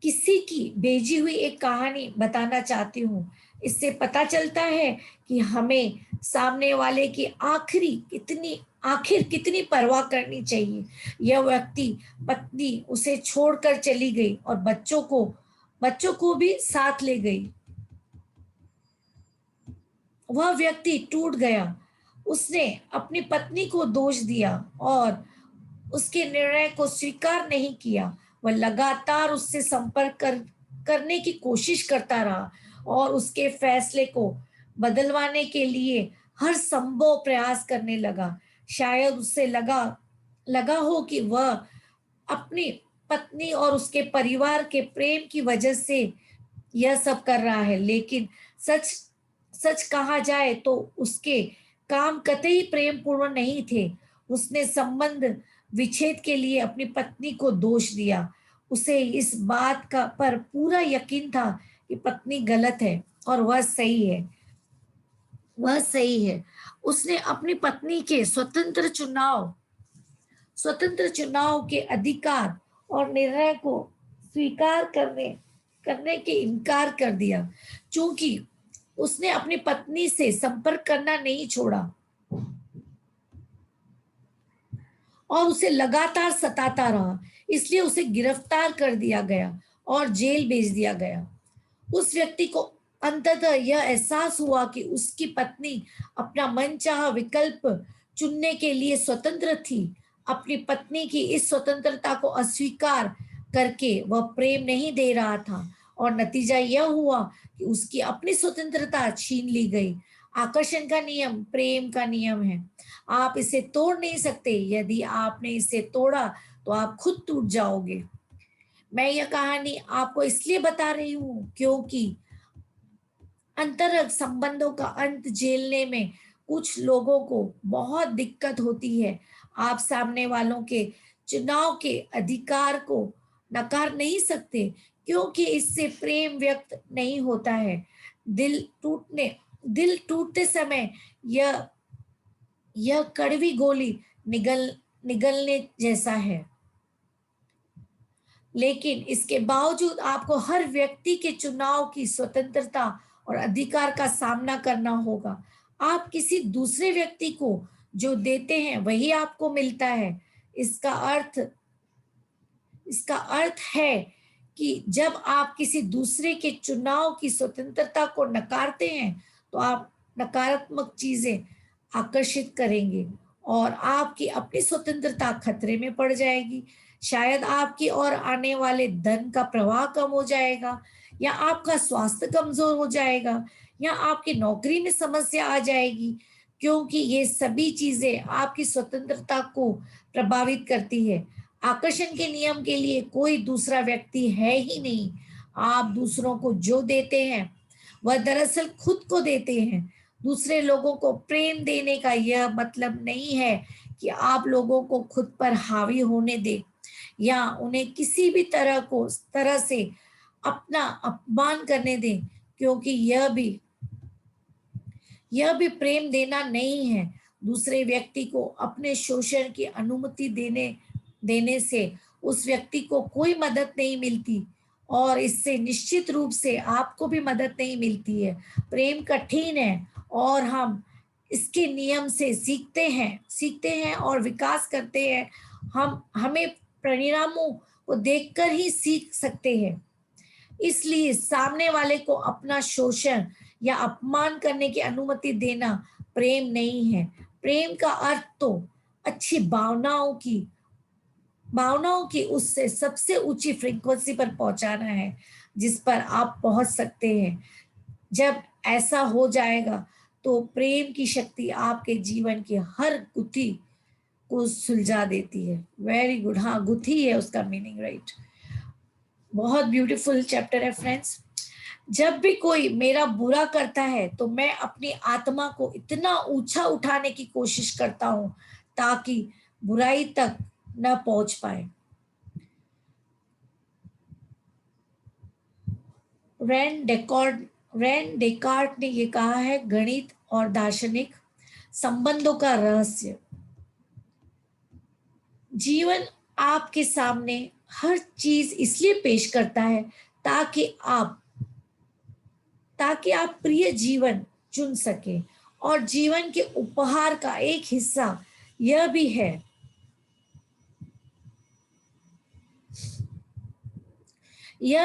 किसी की भेजी हुई एक कहानी बताना चाहती हूँ। इससे पता चलता है कि हमें सामने वाले की आखिर कितनी परवाह करनी चाहिए। यह व्यक्ति, पत्नी उसे छोड़कर चली गई और बच्चों को भी साथ ले गई। वह व्यक्ति टूट गया। उसने अपनी पत्नी को दोष दिया और उसके निर्णय को स्वीकार नहीं किया। वह लगातार उससे संपर्क करने की कोशिश करता रहा और उसके फैसले को बदलवाने के लिए हर संभव प्रयास करने लगा। शायद उससे लगा हो कि वह अपनी पत्नी और उसके परिवार के प्रेम की वजह से यह सब कर रहा है, लेकिन सच कहा जाए तो उसके काम कतई प्रेम पूर्ण नहीं थे। उसने संबंध विच्छेद के लिए अपनी पत्नी को दोष दिया। उसे इस बात पर पूरा यकीन था कि पत्नी गलत है और वह सही है। उसने अपनी पत्नी के स्वतंत्र चुनाव के अधिकार और निर्णय को स्वीकार करने के इनकार कर दिया। चूंकि उसने अपनी पत्नी से संपर्क करना नहीं छोड़ा और उसे लगातार सताता रहा, इसलिए उसे गिरफ्तार कर दिया गया और जेल भेज दिया गया। उस व्यक्ति को अंततः यह एहसास हुआ कि उसकी पत्नी अपना मनचाहा विकल्प चुनने के लिए स्वतंत्र थी। अपनी पत्नी की इस स्वतंत्रता को अस्वीकार करके वह प्रेम नहीं दे रहा था और नतीजा यह हुआ कि उसकी अपनी स्वतंत्रता छीन ली गई। आकर्षण का नियम प्रेम का नियम है। आप इसे तोड़ नहीं सकते। यदि आपने इसे तोड़ा तो आप खुद टूट जाओगे। मैं यह कहानी आपको इसलिए बता रही हूँ क्योंकि अंतरंग संबंधों का अंत झेलने में कुछ लोगों को बहुत दिक्कत होती है। आप सामने वालों के चुनाव के अधिकार को नकार नहीं सकते, क्योंकि इससे प्रेम व्यक्त नहीं होता है। दिल टूटते समय यह कड़वी गोली निगलने जैसा है, लेकिन इसके बावजूद आपको हर व्यक्ति के चुनाव की स्वतंत्रता और अधिकार का सामना करना होगा। आप किसी दूसरे व्यक्ति को जो देते हैं वही आपको मिलता है। इसका अर्थ है कि जब आप किसी दूसरे के चुनाव की स्वतंत्रता को नकारते हैं तो आप नकारात्मक चीजें आकर्षित करेंगे और आपकी अपनी स्वतंत्रता खतरे में पड़ जाएगी। शायद आपकी ओर आने वाले धन का प्रवाह कम हो जाएगा, या आपका स्वास्थ्य कमजोर हो जाएगा, या आपकी नौकरी में समस्या आ जाएगी, क्योंकि ये सभी चीजें आपकी स्वतंत्रता को प्रभावित करती है। आकर्षण के नियम के लिए कोई दूसरा व्यक्ति है ही नहीं। आप दूसरों को जो देते हैं वह दरअसल खुद को देते हैं। दूसरे लोगों को प्रेम देने का यह मतलब नहीं है कि आप लोगों को खुद पर हावी होने दें या उन्हें किसी भी तरह से अपना अपमान करने दें, क्योंकि यह भी प्रेम देना नहीं है। दूसरे व्यक्ति को अपने शोषण की अनुमति देने से उस व्यक्ति को कोई मदद नहीं मिलती और इससे निश्चित रूप से आपको भी मदद नहीं मिलती है। प्रेम कठिन है और हम इसके नियम से सीखते हैं और विकास करते हैं। हमें परिणामों को देखकर ही सीख सकते हैं। इसलिए सामने वाले को अपना शोषण या अपमान करने की अनुमति देना प्रेम नहीं है। प्रेम का अर्थ तो अच्छी भावनाओं की उससे सबसे ऊंची फ्रीक्वेंसी पर पहुंचाना है जिस पर आप पहुंच सकते हैं। जब ऐसा हो जाएगा तो प्रेम की शक्ति आपके जीवन की हर गुत्थी को सुलझा देती है। Very good. हाँ, गुत्थी है उसका मीनिंग, राइट। बहुत ब्यूटीफुल चैप्टर है फ्रेंड्स। जब भी कोई मेरा बुरा करता है तो मैं अपनी आत्मा को इतना ऊंचा उठाने की कोशिश करता हूं ताकि बुराई तक न पहुंच पाए। रैन डेकार्ट ने ये कहा है, गणित और दार्शनिक संबंधों का रहस्य। जीवन आपके सामने हर चीज इसलिए पेश करता है ताकि आप प्रिय जीवन चुन सके, और जीवन के उपहार का एक हिस्सा यह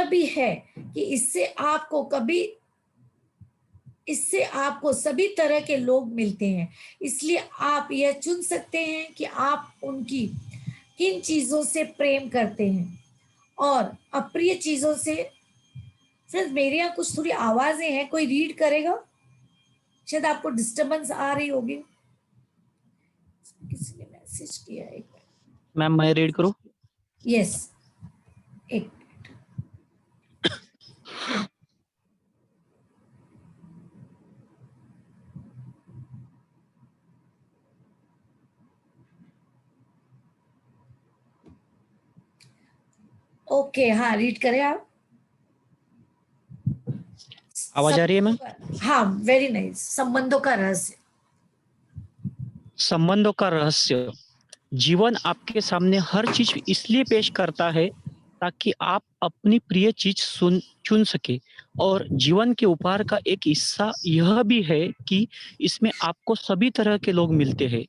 भी है कि इससे आपको सभी तरह के लोग मिलते हैं। इसलिए आप यह चुन सकते हैं कि आप उनकी किन चीजों से प्रेम करते हैं और अप्रिय चीजों से। फ्रेंड्स, मेरे यहाँ कुछ थोड़ी आवाजें हैं, कोई रीड करेगा? शायद आपको डिस्टरबेंस आ रही होगी। किसी ने मैसेज किया है। मैम मैं रीड करूं? यस, एक ओके, हाँ रीड करें आप। आवाज आ रही है मैम? हाँ, वेरी नाइस। संबंधों का रहस्य। संबंधों का रहस्य। जीवन आपके सामने हर चीज इसलिए पेश करता है ताकि आप अपनी प्रिय चीज चुन सके, और जीवन के उपहार का एक हिस्सा यह भी है कि इसमें आपको सभी तरह के लोग मिलते हैं।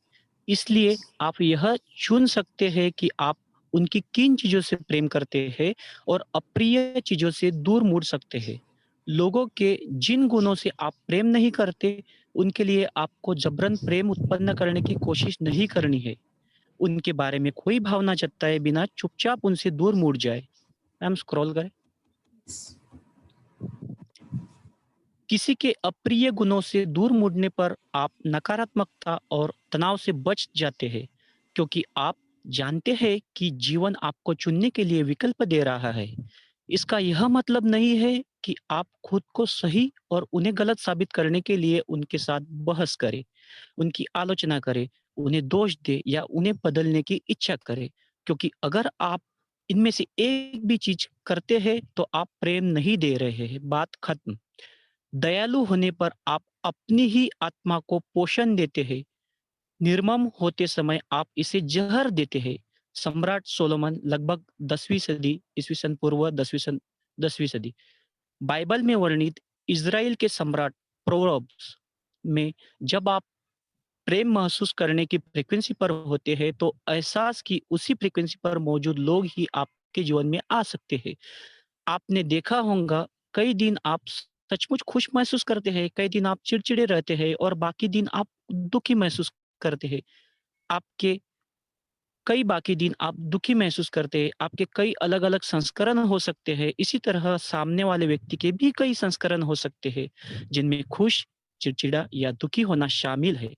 इसलिए आप यह चुन सकते हैं कि आप उनकी किन चीजों से प्रेम करते हैं और अप्रिय चीजों से दूर मुड़ सकते हैं। लोगों के जिन गुणों से आप प्रेम नहीं करते उनके लिए आपको जबरन प्रेम उत्पन्न करने की कोशिश नहीं करनी है। उनके बारे में कोई भावना जताए बिना चुपचाप उनसे दूर मुड़ जाए। मैम स्क्रॉल करें। किसी के अप्रिय गुणों से दूर मुड़ने पर आप नकारात्मकता और तनाव से बच जाते हैं, क्योंकि आप जानते हैं कि जीवन आपको चुनने के लिए विकल्प दे रहा है। इसका यह मतलब नहीं है कि आप खुद को सही और उन्हें गलत साबित करने के लिए उनके साथ बहस करें, उनकी आलोचना करें, उन्हें दोष दे या उन्हें बदलने की इच्छा करें, क्योंकि अगर आप इनमें से एक भी चीज करते हैं तो आप प्रेम नहीं दे रहे हैं। बात खत्म। दयालु होने पर आप अपनी ही आत्मा को पोषण देते हैं। निर्मम होते समय आप इसे जहर देते हैं। सम्राट सोलोमन, लगभग 10वीं सदी ईस्वी सन पूर्व 10वीं सदी। बाइबल में वर्णित इज़राइल के सम्राट प्रोवर्ब्स में जब आप प्रेम महसूस करने की फ्रीक्वेंसी पर होते हैं तो एहसास की उसी फ्रीक्वेंसी पर मौजूद लोग ही आपके जीवन में आ सकते हैं। आपने देखा होगा कई दिन आप सचमुच खुश महसूस करते हैं, कई दिन आप चिड़चिड़े रहते हैं और बाकी दिन आप दुखी महसूस करते हैं। आपके कई बाकी दिन आप दुखी महसूस करते हैं, आपके कई अलग-अलग संस्करण हो सकते हैं। इसी तरह सामने वाले व्यक्ति के भी कई संस्करण हो सकते हैं, जिनमें खुश, चिड़चिड़ा या दुखी होना शामिल है।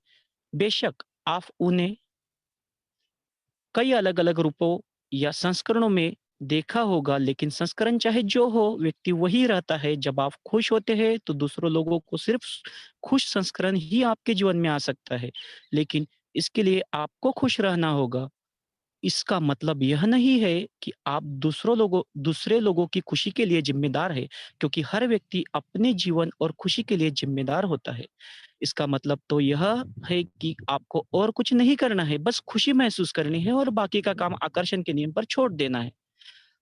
बेशक आप उन्हें कई अलग-अलग रूपों या संस्करणों में देखा होगा, लेकिन संस्करण चाहे जो हो, व्यक्ति वही रहता है। जब आप खुश होते हैं, तो दूसरों लोगों को सिर्फ खुश संस्करण ही आपके जीवन में आ सकता है, लेकिन इसके लिए आपको खुश रहना होगा। इसका मतलब यह नहीं है कि आप दूसरे लोगों की खुशी के लिए ज़िम्मेदार हैं, क्योंकि हर व्यक्ति अपने जीवन और खुशी के लिए ज़िम्मेदार होता है। इसका मतलब तो यह है कि आपको और कुछ नहीं करना है, बस खुशी महसूस करनी है और बाकी का काम आकर्षण के नियम पर छोड़ देना है।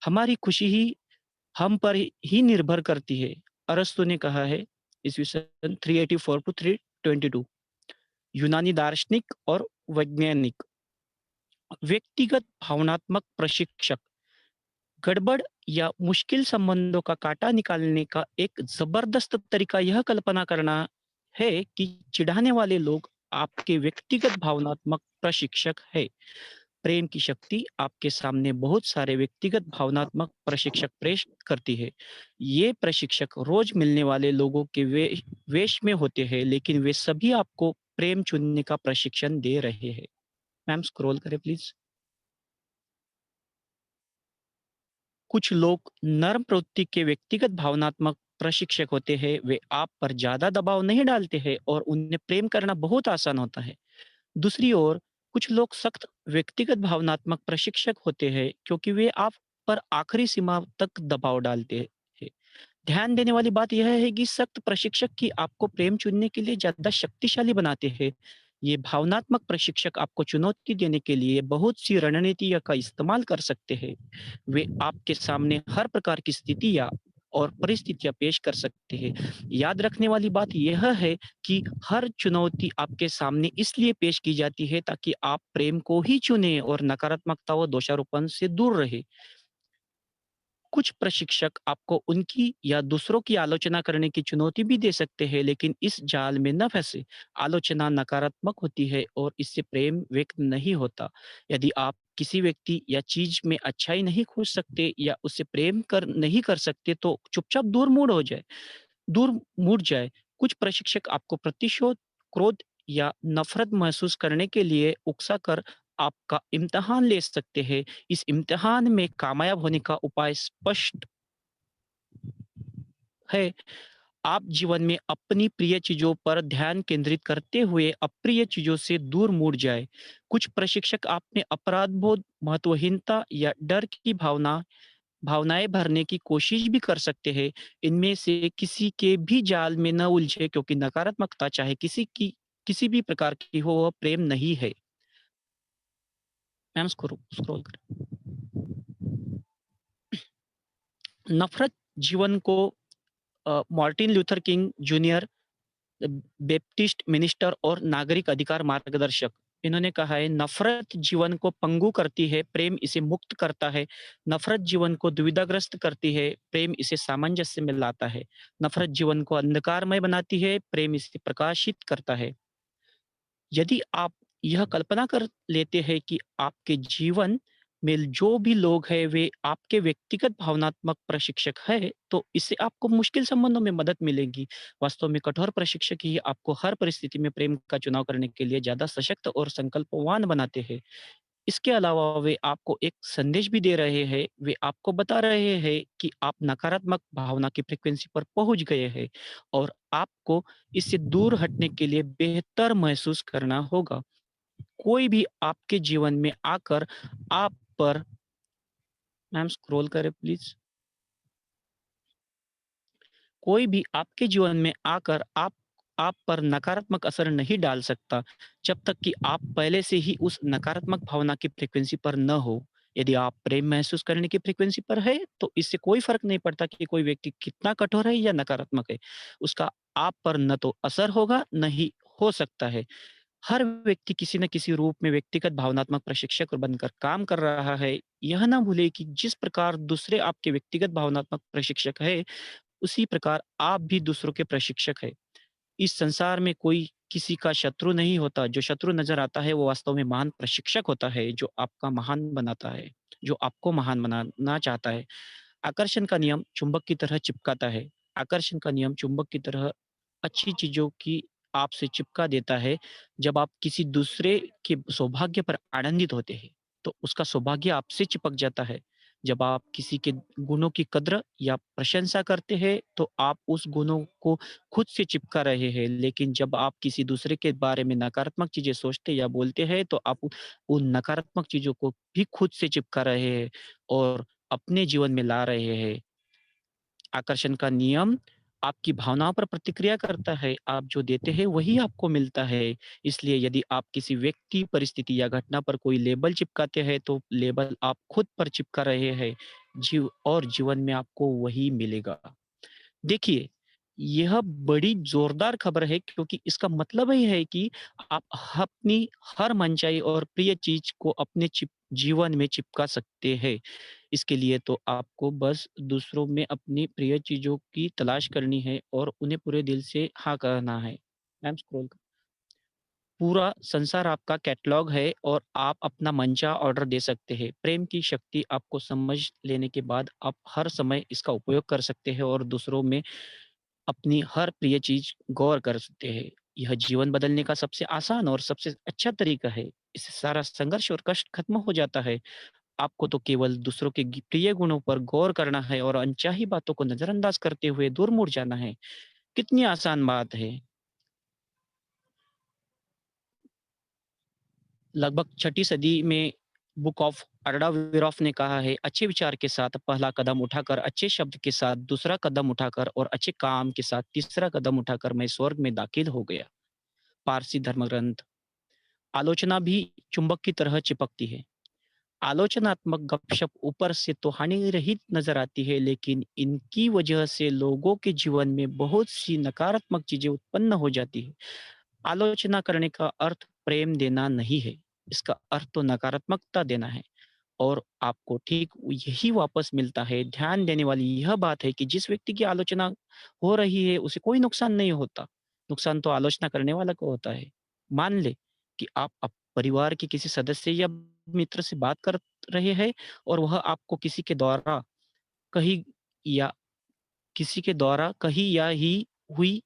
हमारी खुशी ही हम पर ही निर्भर करती है। अरस्तु ने कहा है, ईस्वी सन 384 टू 322, यूनानी दार्शनिक और वैज्ञानिक। व्यक्तिगत भावनात्मक प्रशिक्षक गड़बड़ या मुश्किल संबंधों का कांटा निकालने का एक जबरदस्त तरीका यह कल्पना करना है कि चिढ़ाने वाले लोग आपके व्यक्तिगत भावनात्मक प्रशिक्षक है। प्रेम की शक्ति आपके सामने बहुत सारे व्यक्तिगत भावनात्मक प्रशिक्षक पेश करती है। ये प्रशिक्षक रोज मिलने वाले लोगों के वेश में होते हैं, लेकिन वे सभी आपको प्रेम चुनने का प्रशिक्षण दे रहे हैं। मैम स्क्रॉल करें प्लीज। कुछ लोग नर्म प्रवृत्ति के व्यक्तिगत भावनात्मक प्रशिक्षक होते हैं। वे आप पर ज़्यादा दबाव नहीं डालते हैं और उन्हें प्रेम करना बहुत आसान होता है। दूसरी ओर कुछ लोग सख्त व्यक्तिगत भावनात्मक प्रशिक्षक होते हैं, क्योंकि वे आप पर आखिरी सीमा तक दबाव डालते हैं। ध्यान देने वाली बात यह है कि सख्त प्रशिक्षक की आपको प्रेम चुनने के लिए ज़्यादा शक्तिशाली बनाते हैं। ये भावनात्मक प्रशिक्षक आपको चुनौती देने के लिए बहुत सी रणनीतियों का इस्तेमाल कर सकते हैं। वे आपके सामने हर प्रकार की स्थितियाँ और परिस्थितियाँ पेश कर सकते हैं। याद रखने वाली बात यह है कि हर चुनौती आपके सामने इसलिए पेश की जाती है ताकि आप प्रेम को ही चुनें और नकारात्मकता व दोषारोपण से दूर रहें। कुछ प्रशिक्षक आपको उनकी या दूसरों की आलोचना करने की चुनौती भी दे सकते हैं, लेकिन इस जाल में न फंसे। आलोचना नकारात्मक होती है और इससे प्रेम व्यक्त नहीं होता। यदि आप किसी व्यक्ति या चीज में अच्छाई नहीं खोज सकते या उससे प्रेम कर नहीं कर सकते, तो चुपचाप दूर मुड़ जाए। कुछ प्रशिक्षक आपको प्रतिशोध, क्रोध या नफरत महसूस करने के लिए उकसा कर आपका इम्तिहान ले सकते हैं। इस इम्तिहान में कामयाब होने का उपाय स्पष्ट है। आप जीवन में अपनी प्रिय चीज़ों पर ध्यान केंद्रित करते हुए अप्रिय चीज़ों से दूर मुड़ जाएँ। कुछ प्रशिक्षक आप में अपराध बोध, महत्वहीनता या डर की भावनाएँ भरने की कोशिश भी कर सकते हैं। इनमें से किसी के भी जाल में न उलझे, क्योंकि नकारात्मकता चाहे किसी भी प्रकार की हो, वह प्रेम नहीं है। मैम स्क्रॉल करें। नफ़रत जीवन को Martin Luther King junior, Baptist minister और नागरिक अधिकार मार्गदर्शक, इन्होंने कहा है, नफ़रत जीवन को पंगु करती है, प्रेम इसे मुक्त करता है। नफ़रत जीवन को दुविधाग्रस्त करती है, प्रेम इसे सामंजस्य में लाता है। नफ़रत जीवन को अंधकारमय बनाती है, प्रेम इसे प्रकाशित करता है। यदि आप यह कल्पना कर लेते हैं कि आपके जीवन में जो भी लोग हैं वे आपके व्यक्तिगत भावनात्मक प्रशिक्षक हैं, तो इससे आपको मुश्किल संबंधों में मदद मिलेगी। वास्तव में कठोर प्रशिक्षक ही आपको हर परिस्थिति में प्रेम का चुनाव करने के लिए ज़्यादा सशक्त और संकल्पवान बनाते हैं। इसके अलावा वे आपको एक संदेश भी दे रहे हैं। वे आपको बता रहे हैं कि आप नकारात्मक भावना की फ्रीक्वेंसी पर पहुँच गए हैं और आपको इससे दूर हटने के लिए बेहतर महसूस करना होगा। कोई भी आपके जीवन में आकर आप पर, मैम स्क्रॉल करें प्लीज़। कोई भी आपके जीवन में आकर आप पर नकारात्मक असर नहीं डाल सकता, जब तक कि आप पहले से ही उस नकारात्मक भावना की फ्रीक्वेंसी पर न हो। यदि आप प्रेम महसूस करने की फ्रीक्वेंसी पर है, तो इससे कोई फ़र्क नहीं पड़ता कि कोई व्यक्ति कितना कठोर है या नकारात्मक है। उसका आप पर न तो असर होगा, न ही हो सकता है। हर व्यक्ति किसी न किसी रूप में व्यक्तिगत भावनात्मक प्रशिक्षक बनकर काम कर रहा है। यह ना भूलें कि जिस प्रकार दूसरे आपके व्यक्तिगत भावनात्मक प्रशिक्षक हैं, उसी प्रकार आप भी दूसरों के प्रशिक्षक हैं। इस संसार में कोई किसी का शत्रु नहीं होता। जो शत्रु नज़र आता है, वो वास्तव में महान प्रशिक्षक होता है, जो आपका महान बनाता है, जो आपको महान बनाना चाहता है। आकर्षण का नियम चुंबक की तरह चिपकाता है। आकर्षण का नियम चुंबक की तरह अच्छी चीज़ों की आपसे चिपका देता है। जब आप किसी दूसरे के सौभाग्य पर आनंदित होते हैं, तो उसका सौभाग्य आपसे चिपक जाता है। जब आप किसी के गुणों की कद्र या प्रशंसा करते हैं, तो आप उस गुणों को खुद से चिपका रहे हैं। लेकिन जब आप किसी दूसरे के बारे में नकारात्मक चीज़ें सोचते या बोलते हैं, तो आप उन नकारात्मक चीज़ों को भी खुद से चिपका रहे हैं और अपने जीवन में ला रहे हैं। आकर्षण का नियम आपकी भावनाओं पर प्रतिक्रिया करता है। आप जो देते हैं, वही आपको मिलता है। इसलिए यदि आप किसी व्यक्ति, परिस्थिति या घटना पर कोई लेबल चिपकाते हैं, तो लेबल आप खुद पर चिपका रहे हैं। जीवन में आपको वही मिलेगा। देखिए, यह बड़ी ज़ोरदार खबर है, क्योंकि इसका मतलब ये है कि आप अपनी हर मनचाही और प्रिय चीज़ को अपने जीवन में चिपका सकते हैं। इसके लिए तो आपको बस दूसरों में अपनी प्रिय चीज़ों की तलाश करनी है और उन्हें पूरे दिल से हाँ कहना है। मैम स्क्रॉल कर पूरा संसार आपका कैटलॉग है और आप अपना मनचाहा ऑर्डर दे सकते हैं। प्रेम की शक्ति आपको समझ लेने के बाद आप हर समय इसका उपयोग कर सकते हैं और दूसरों में अपनी हर प्रिय चीज़ गौर कर सकते हैं। यह जीवन बदलने का सबसे आसान और सबसे अच्छा तरीका है। इससे सारा संघर्ष और कष्ट खत्म हो जाता है। आपको तो केवल दूसरों के प्रिय गुणों पर गौर करना है और अनचाही बातों को नज़रअंदाज करते हुए दूर मुड़ जाना है। कितनी आसान बात है। लगभग 6ठी सदी में बुक ऑफ अर्डाविरोफ ने कहा है, अच्छे विचार के साथ पहला कदम उठाकर, अच्छे शब्द के साथ दूसरा कदम उठाकर और अच्छे काम के साथ तीसरा कदम उठाकर मैं स्वर्ग में दाखिल हो गया। पारसी धर्म ग्रंथ। आलोचना भी चुंबक की तरह चिपकती है। आलोचनात्मक गपशप ऊपर से तो हानिरहित नजर आती है, लेकिन इनकी वजह से लोगों के जीवन में बहुत सी नकारात्मक चीजें उत्पन्न हो जाती है। आलोचना करने का अर्थ प्रेम देना नहीं है। इसका अर्थ तो नकारात्मकता देना है और आपको ठीक यही वापस मिलता है। ध्यान देने वाली यह बात है कि जिस व्यक्ति की आलोचना हो रही है, उसे कोई नुकसान नहीं होता। नुकसान तो आलोचना करने वाला को होता है। मान ले कि आप परिवार के किसी सदस्य या मित्र से बात कर रहे हैं और वह आपको कही या किसी के द्वारा कही या ही हुई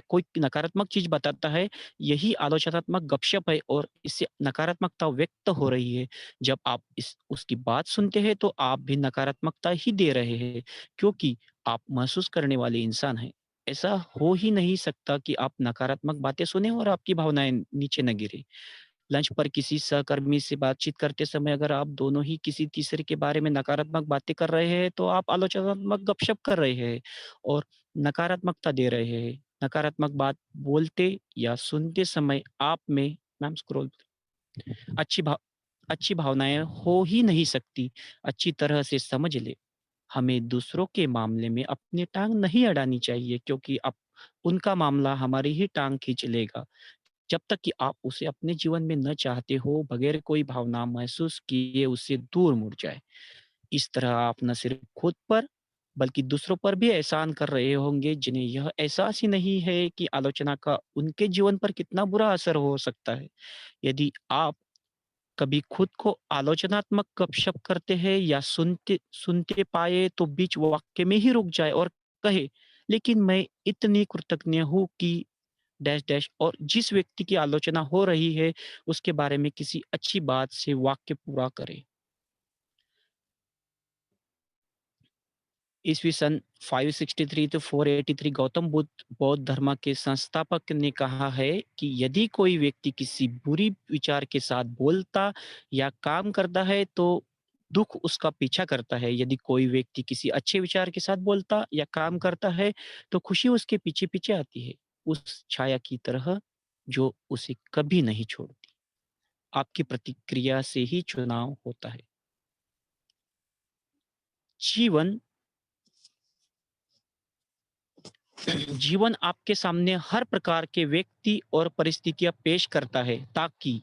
कोई नकारात्मक चीज़ बताता है। यही आलोचनात्मक गपशप है और इससे नकारात्मकता व्यक्त हो रही है। जब आप उसकी बात सुनते हैं, तो आप भी नकारात्मकता ही दे रहे हैं, क्योंकि आप महसूस करने वाले इंसान हैं। ऐसा हो ही नहीं सकता कि आप नकारात्मक बातें सुने और आपकी भावनाएँ नीचे न गिरे। लंच पर किसी सहकर्मी से बातचीत करते समय अगर आप दोनों ही किसी तीसरे के बारे में नकारात्मक बातें कर रहे हैं, तो आप आलोचनात्मक गपशप कर रहे हैं और नकारात्मकता दे रहे हैं। नकारात्मक बात बोलते या सुनते समय आप में मैम स्क्रॉल अच्छी भाव अच्छी भावनाएँ हो ही नहीं सकती। अच्छी तरह से समझ लें, हमें दूसरों के मामले में अपनी टाँग नहीं अड़ानी चाहिए, क्योंकि अब उनका मामला हमारी ही टाँग खींच लेगा। जब तक कि आप उसे अपने जीवन में न चाहते हो, बगैर कोई भावना महसूस किए उससे दूर मुड़ जाए। इस तरह आप न सिर्फ खुद पर, बल्कि दूसरों पर भी एहसान कर रहे होंगे, जिन्हें यह एहसास ही नहीं है कि आलोचना का उनके जीवन पर कितना बुरा असर हो सकता है। यदि आप कभी खुद को आलोचनात्मक गपशप करते हैं या सुनते सुनते पाए, तो बीच वाक्य में ही रुक जाए और कहे, लेकिन मैं इतनी कृतज्ञ हूँ कि डैश डैश, और जिस व्यक्ति की आलोचना हो रही है, उसके बारे में किसी अच्छी बात से वाक्य पूरा करें। ईस्वी सन 563 to 483 गौतम बुद्ध बौद्ध धर्म के संस्थापक ने कहा है कि यदि कोई व्यक्ति किसी बुरी विचार के साथ बोलता या काम करता है, तो दुख उसका पीछा करता है। यदि कोई व्यक्ति किसी अच्छे विचार के साथ बोलता या काम करता है, तो खुशी उसके पीछे-पीछे आती है, उस छाया की तरह जो उसे कभी नहीं छोड़ती। आपकी प्रतिक्रिया से ही चुनाव होता है। जीवन आपके सामने हर प्रकार के व्यक्ति और परिस्थितियां पेश करता है ताकि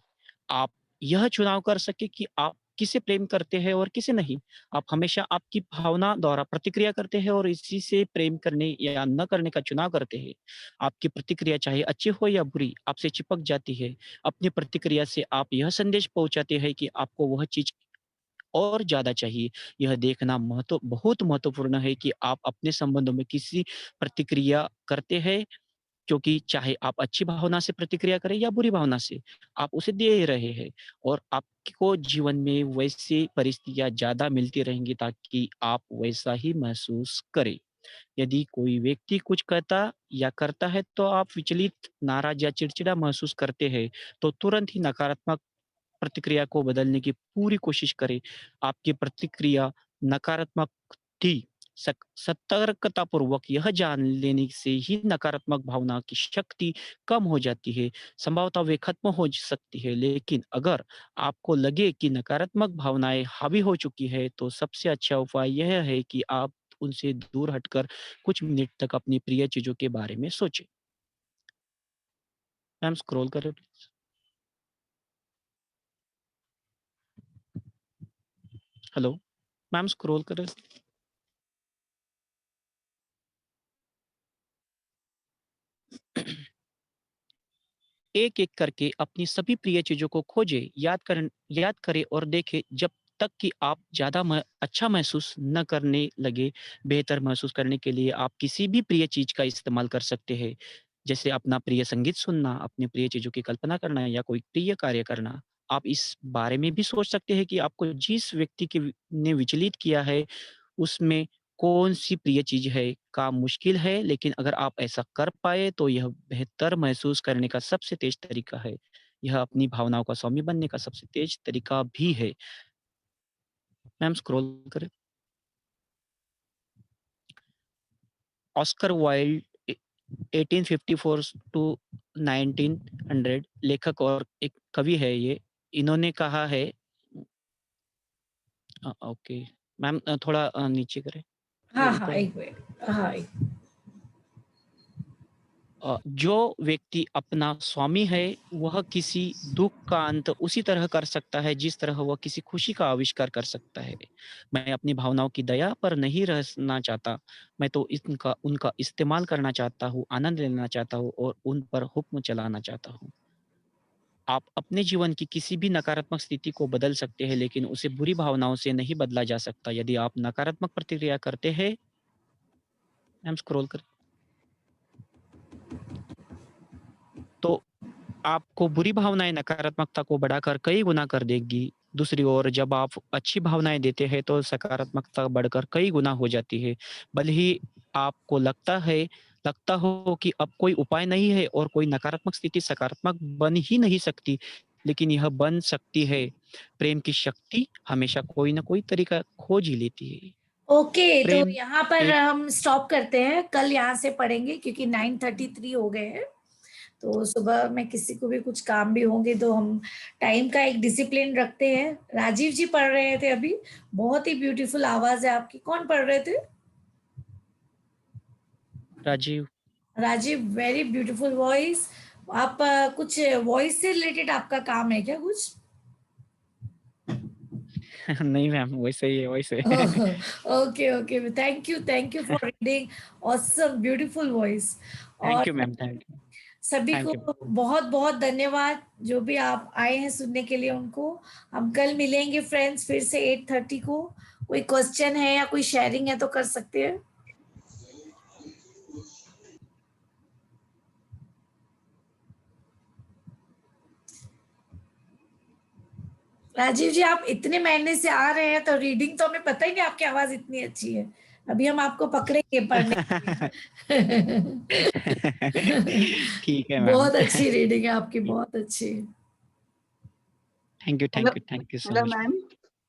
आप यह चुनाव कर सके कि आप किसे प्रेम करते हैं और किसे नहीं। आप हमेशा आपकी भावना द्वारा प्रतिक्रिया करते हैं और इसी से प्रेम करने या न करने का चुनाव करते हैं। आपकी प्रतिक्रिया चाहे अच्छी हो या बुरी आपसे चिपक जाती है। अपनी प्रतिक्रिया से आप यह संदेश पहुंचाते हैं कि आपको वह चीज और ज़्यादा चाहिए। यह देखना बहुत महत्वपूर्ण है कि आप अपने संबंधों में किसी प्रतिक्रिया करते हैं, क्योंकि चाहे आप अच्छी भावना से प्रतिक्रिया करें या बुरी भावना से, आप उसे दे रहे हैं और आपको जीवन में वैसी परिस्थितियाँ ज़्यादा मिलती रहेंगी ताकि आप वैसा ही महसूस करें। यदि कोई व्यक्ति कुछ कहता या करता है तो आप विचलित, नाराज़ या चिड़चिड़ा महसूस करते हैं, तो तुरंत ही नकारात्मक प्रतिक्रिया को बदलने की पूरी कोशिश करें। आपकी प्रतिक्रिया नकारात्मक थी, सतर्कतापूर्वक यह जान लेने से ही नकारात्मक भावना की शक्ति कम हो जाती है। संभवतः वे खत्म हो सकती है, लेकिन अगर आपको लगे कि नकारात्मक भावनाएं हावी हो चुकी है, तो सबसे अच्छा उपाय यह है कि आप उनसे दूर हटकर कुछ मिनट तक अपनी प्रिय चीजों के बारे में सोचें। मैम स्क्रॉल करें प्लीज। हेलो मैम, स्क्रॉल करें। एक एक करके अपनी सभी प्रिय चीजों को खोजें, याद करें और देखें जब तक कि आप ज़्यादा अच्छा महसूस न करने लगे। बेहतर महसूस करने के लिए आप किसी भी प्रिय चीज का इस्तेमाल कर सकते हैं, जैसे अपना प्रिय संगीत सुनना, अपनी प्रिय चीजों की कल्पना करना या कोई प्रिय कार्य करना। आप इस बारे में भी सोच सकते हैं कि आपको जिस व्यक्ति ने विचलित किया है उसमें कौन-सी प्रिय चीज़ है। काम मुश्किल है, लेकिन अगर आप ऐसा कर पाए तो यह बेहतर महसूस करने का सबसे तेज़ तरीका है। यह अपनी भावनाओं का स्वामी बनने का सबसे तेज़ तरीका भी है। मैम स्क्रॉल करें। ऑस्कर वाइल्ड 1854 टू 1900 लेखक और एक कवि है ये। इन्होंने कहा है ओके मैम थोड़ा नीचे करें। हाँ हाँ, ऊपर एक मिनट। हाँ जो व्यक्ति अपना स्वामी है वह किसी दुख का अंत उसी तरह कर सकता है जिस तरह वह किसी खुशी का आविष्कार कर सकता है। मैं अपनी भावनाओं की दया पर नहीं रहना चाहता, मैं तो उनका इस्तेमाल करना चाहता हूँ, आनंद लेना चाहता हूँ और उन पर हुक्म चलाना चाहता हूँ। आप अपने जीवन की किसी भी नकारात्मक स्थिति को बदल सकते हैं, लेकिन उसे बुरी भावनाओं से नहीं बदला जा सकता। यदि आप नकारात्मक प्रतिक्रिया करते हैं, हम स्क्रॉल कर, तो आपको बुरी भावनाएं नकारात्मकता को बढ़ाकर कई गुना कर देगी। दूसरी ओर जब आप अच्छी भावनाएं देते हैं तो सकारात्मकता बढ़कर कई गुना हो जाती है। भले ही आपको लगता हो कि अब कोई उपाय नहीं है और कोई नकारात्मक स्थिति सकारात्मक बन ही नहीं सकती, लेकिन यह बन सकती है। प्रेम की शक्ति हमेशा कोई ना कोई तरीका खोज ही लेती है। ओके, तो प्रेम यहाँ पर एक हम स्टॉप करते हैं। कल यहाँ से पढ़ेंगे क्योंकि 9:33 हो गए हैं, तो सुबह में किसी को भी कुछ काम भी होंगे तो हम टाइम का एक डिसिप्लिन रखते हैं। राजीव जी पढ़ रहे थे अभी, बहुत ही ब्यूटीफुल आवाज है आपकी। कौन पढ़ रहे थे? Rajiv. Rajiv, very beautiful voice. आप कुछ वॉइस से रिलेटेड आपका काम है क्या कुछ? नहीं मैम, वैसे ही है, वैसे। Okay okay, thank you for reading. Awesome, beautiful voice. Thank और यू मैम, थैंक यू। सभी थैंक को यू। बहुत बहुत धन्यवाद, जो भी आप आए हैं सुनने के लिए उनको। हम कल मिलेंगे फ्रेंड्स फिर से 8:30 को। कोई क्वेश्चन है या कोई शेयरिंग है तो कर सकते हैं। राजीव जी, आप इतने महीने से आ रहे हैं तो रीडिंग तो हमें पता ही नहीं आपकी आवाज इतनी अच्छी है। अभी हम आपको पकड़ेंगे पढ़ने के लिए। ठीक है मैम। बहुत अच्छी रीडिंग है आपकी, बहुत अच्छी। Thank you so hello much. Ma'am.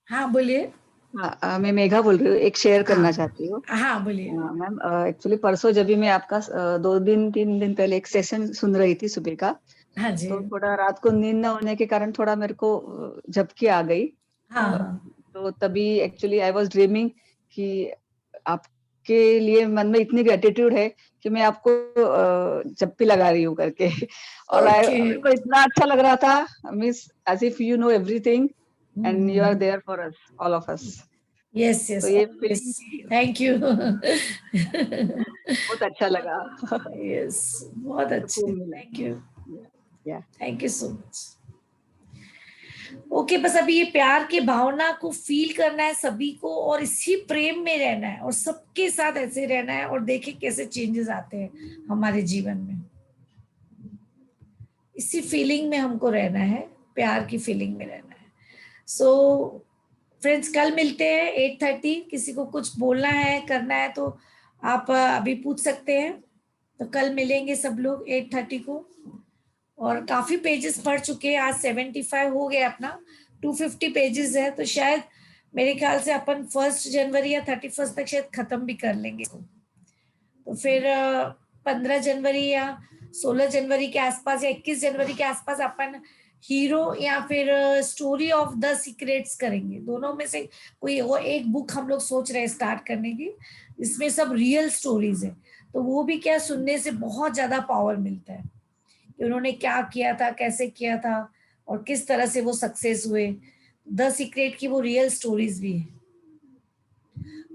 हाँ बोलिए। हाँ, मैं मेघा बोल रही हूँ, एक शेयर करना हाँ चाहती हूँ। हाँ बोलिए। मैम, एक्चुअली परसों जब भी मैं आपका 2 दिन 3 दिन पहले एक सेशन सुन रही थी सुबह का, हाँ जी। तो थोड़ा रात को नींद न होने के कारण थोड़ा मेरे को झपकी आ गई। हाँ अ, हाँ तो तभी एक्चुअली आई वाज ड्रीमिंग कि आपके लिए मन में इतनी ग्रेटिट्यूड है कि मैं आपको जप्पी लगा रही हूँ करके। और Okay. मेरे को इतना अच्छा लग रहा था, means as if you know everything and you are there for us, all of us. Yes, yes, तो ये yes. Feeling Thank you. बहुत अच्छा लगा। Yes, बहुत अच्छे। सुकून मिला। Thank you. Yeah. Thank you so much. Okay, बस अभी ये प्यार की भावना को फील करना है सभी को, और इसी प्रेम में रहना है, और सबके साथ ऐसे रहना है, और देखें कैसे चेंजेस आते हैं हमारे जीवन में। इसी फीलिंग में हमको रहना है, प्यार की फीलिंग में रहना है। सो फ्रेंड्स, कल मिलते हैं 8:30। किसी को कुछ बोलना है, करना है तो आप अभी पूछ सकते हैं। तो कल मिलेंगे सब लोग 8:30 को। और काफी पेजेस पढ़ चुके हैं, आज 75 हो गया अपना, 250 पेजेस है, तो शायद मेरे ख्याल से अपन 1 जनवरी या 31 तक शायद खत्म भी कर लेंगे। तो फिर 15 जनवरी या 16 जनवरी के आसपास या 21 जनवरी के आसपास अपन हीरो या फिर स्टोरी ऑफ द सीक्रेट्स करेंगे। दोनों में से कोई वो एक बुक हम लोग सोच रहे हैं स्टार्ट करने की, इसमें सब रियल स्टोरीज है। तो वो भी क्या, सुनने से बहुत ज्यादा पावर मिलता है कि उन्होंने क्या किया था, कैसे किया था, और किस तरह से वो सक्सेस हुए। द सीक्रेट की वो रियल स्टोरीज भी है,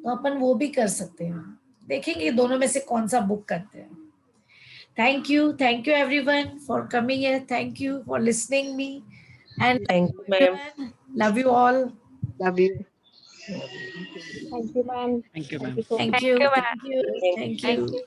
तो अपन वो भी कर सकते हैं। देखेंगे दोनों में से कौन सा बुक करते हैं। Thank you everyone for coming here, thank you for listening me, and Thank you, ma'am. Love you all. Love you. Thank you, ma'am. Thank you ma'am. Thank Thank you, you, ma'am. Thank you, thank Thank you. you.